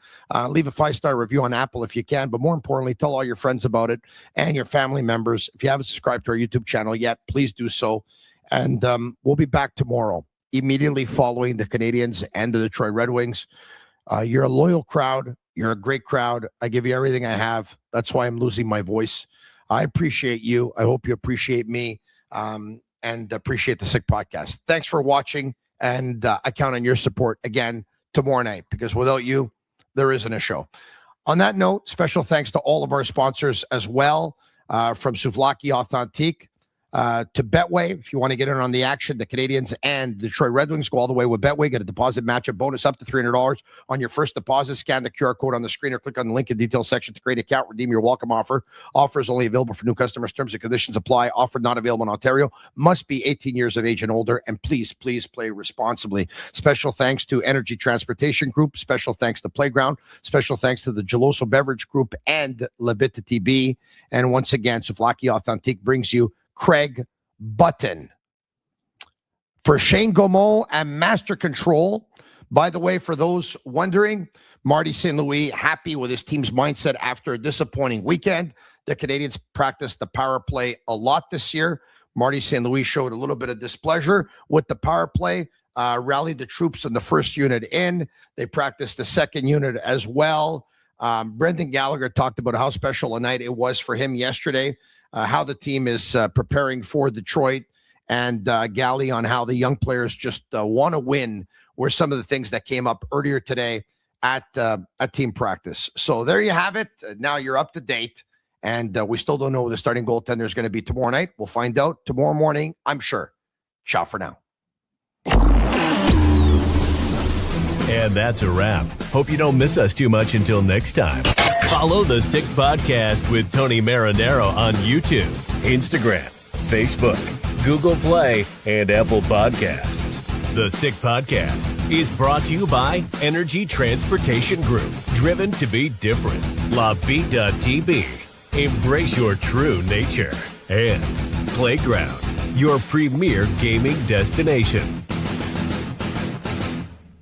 Leave a 5-star review on Apple if you can, but more importantly, tell all your friends about it and your family members. If you haven't subscribed to our YouTube channel yet, please do so. And we'll be back tomorrow, immediately following the Canadiens and the Detroit Red Wings. You're a loyal crowd. You're a great crowd. I give you everything I have. That's why I'm losing my voice. I appreciate you. I hope you appreciate me. And appreciate the Sick Podcast. Thanks for watching, and I count on your support again tomorrow night, because without you, there isn't a show. On that note, special thanks to all of our sponsors as well, from Souvlaki Authentique, to Betway. If you want to get in on the action, the Canadiens and Detroit Red Wings go all the way with Betway. Get a deposit matchup bonus up to $300 on your first deposit. Scan the QR code on the screen or click on the link in the details section to create an account. Redeem your welcome offer. Offer is only available for new customers. Terms and conditions apply. Offer not available in Ontario. Must be 18 years of age and older. And please play responsibly. Special thanks to Energy Transportation Group. Special thanks to Playground. Special thanks to the Geloso Beverage Group and Bittt Tibi. And once again, Souvlaki Authentique brings you Craig Button. For Shane Gaumont and Master Control, by the way, for those wondering, Marty St. Louis happy with his team's mindset after a disappointing weekend. The Canadiens practiced the power play a lot this year. Marty St. Louis showed a little bit of displeasure with the power play, rallied the troops in the first unit in. They practiced the second unit as well. Brendan Gallagher talked about how special a night it was for him yesterday. How the team is preparing for Detroit, and Gally on how the young players just want to win were some of the things that came up earlier today at team practice. So there you have it. Now you're up to date, and we still don't know who the starting goaltender is going to be tomorrow night. We'll find out tomorrow morning, I'm sure. Ciao for now. And that's a wrap. Hope you don't miss us too much until next time. Follow the Sick Podcast with Tony Marinaro on YouTube, Instagram, Facebook, Google Play, and Apple Podcasts. The Sick Podcast is brought to you by Energy Transportation Group, driven to be different. LaBita.tb, embrace your true nature. And Playground, your premier gaming destination.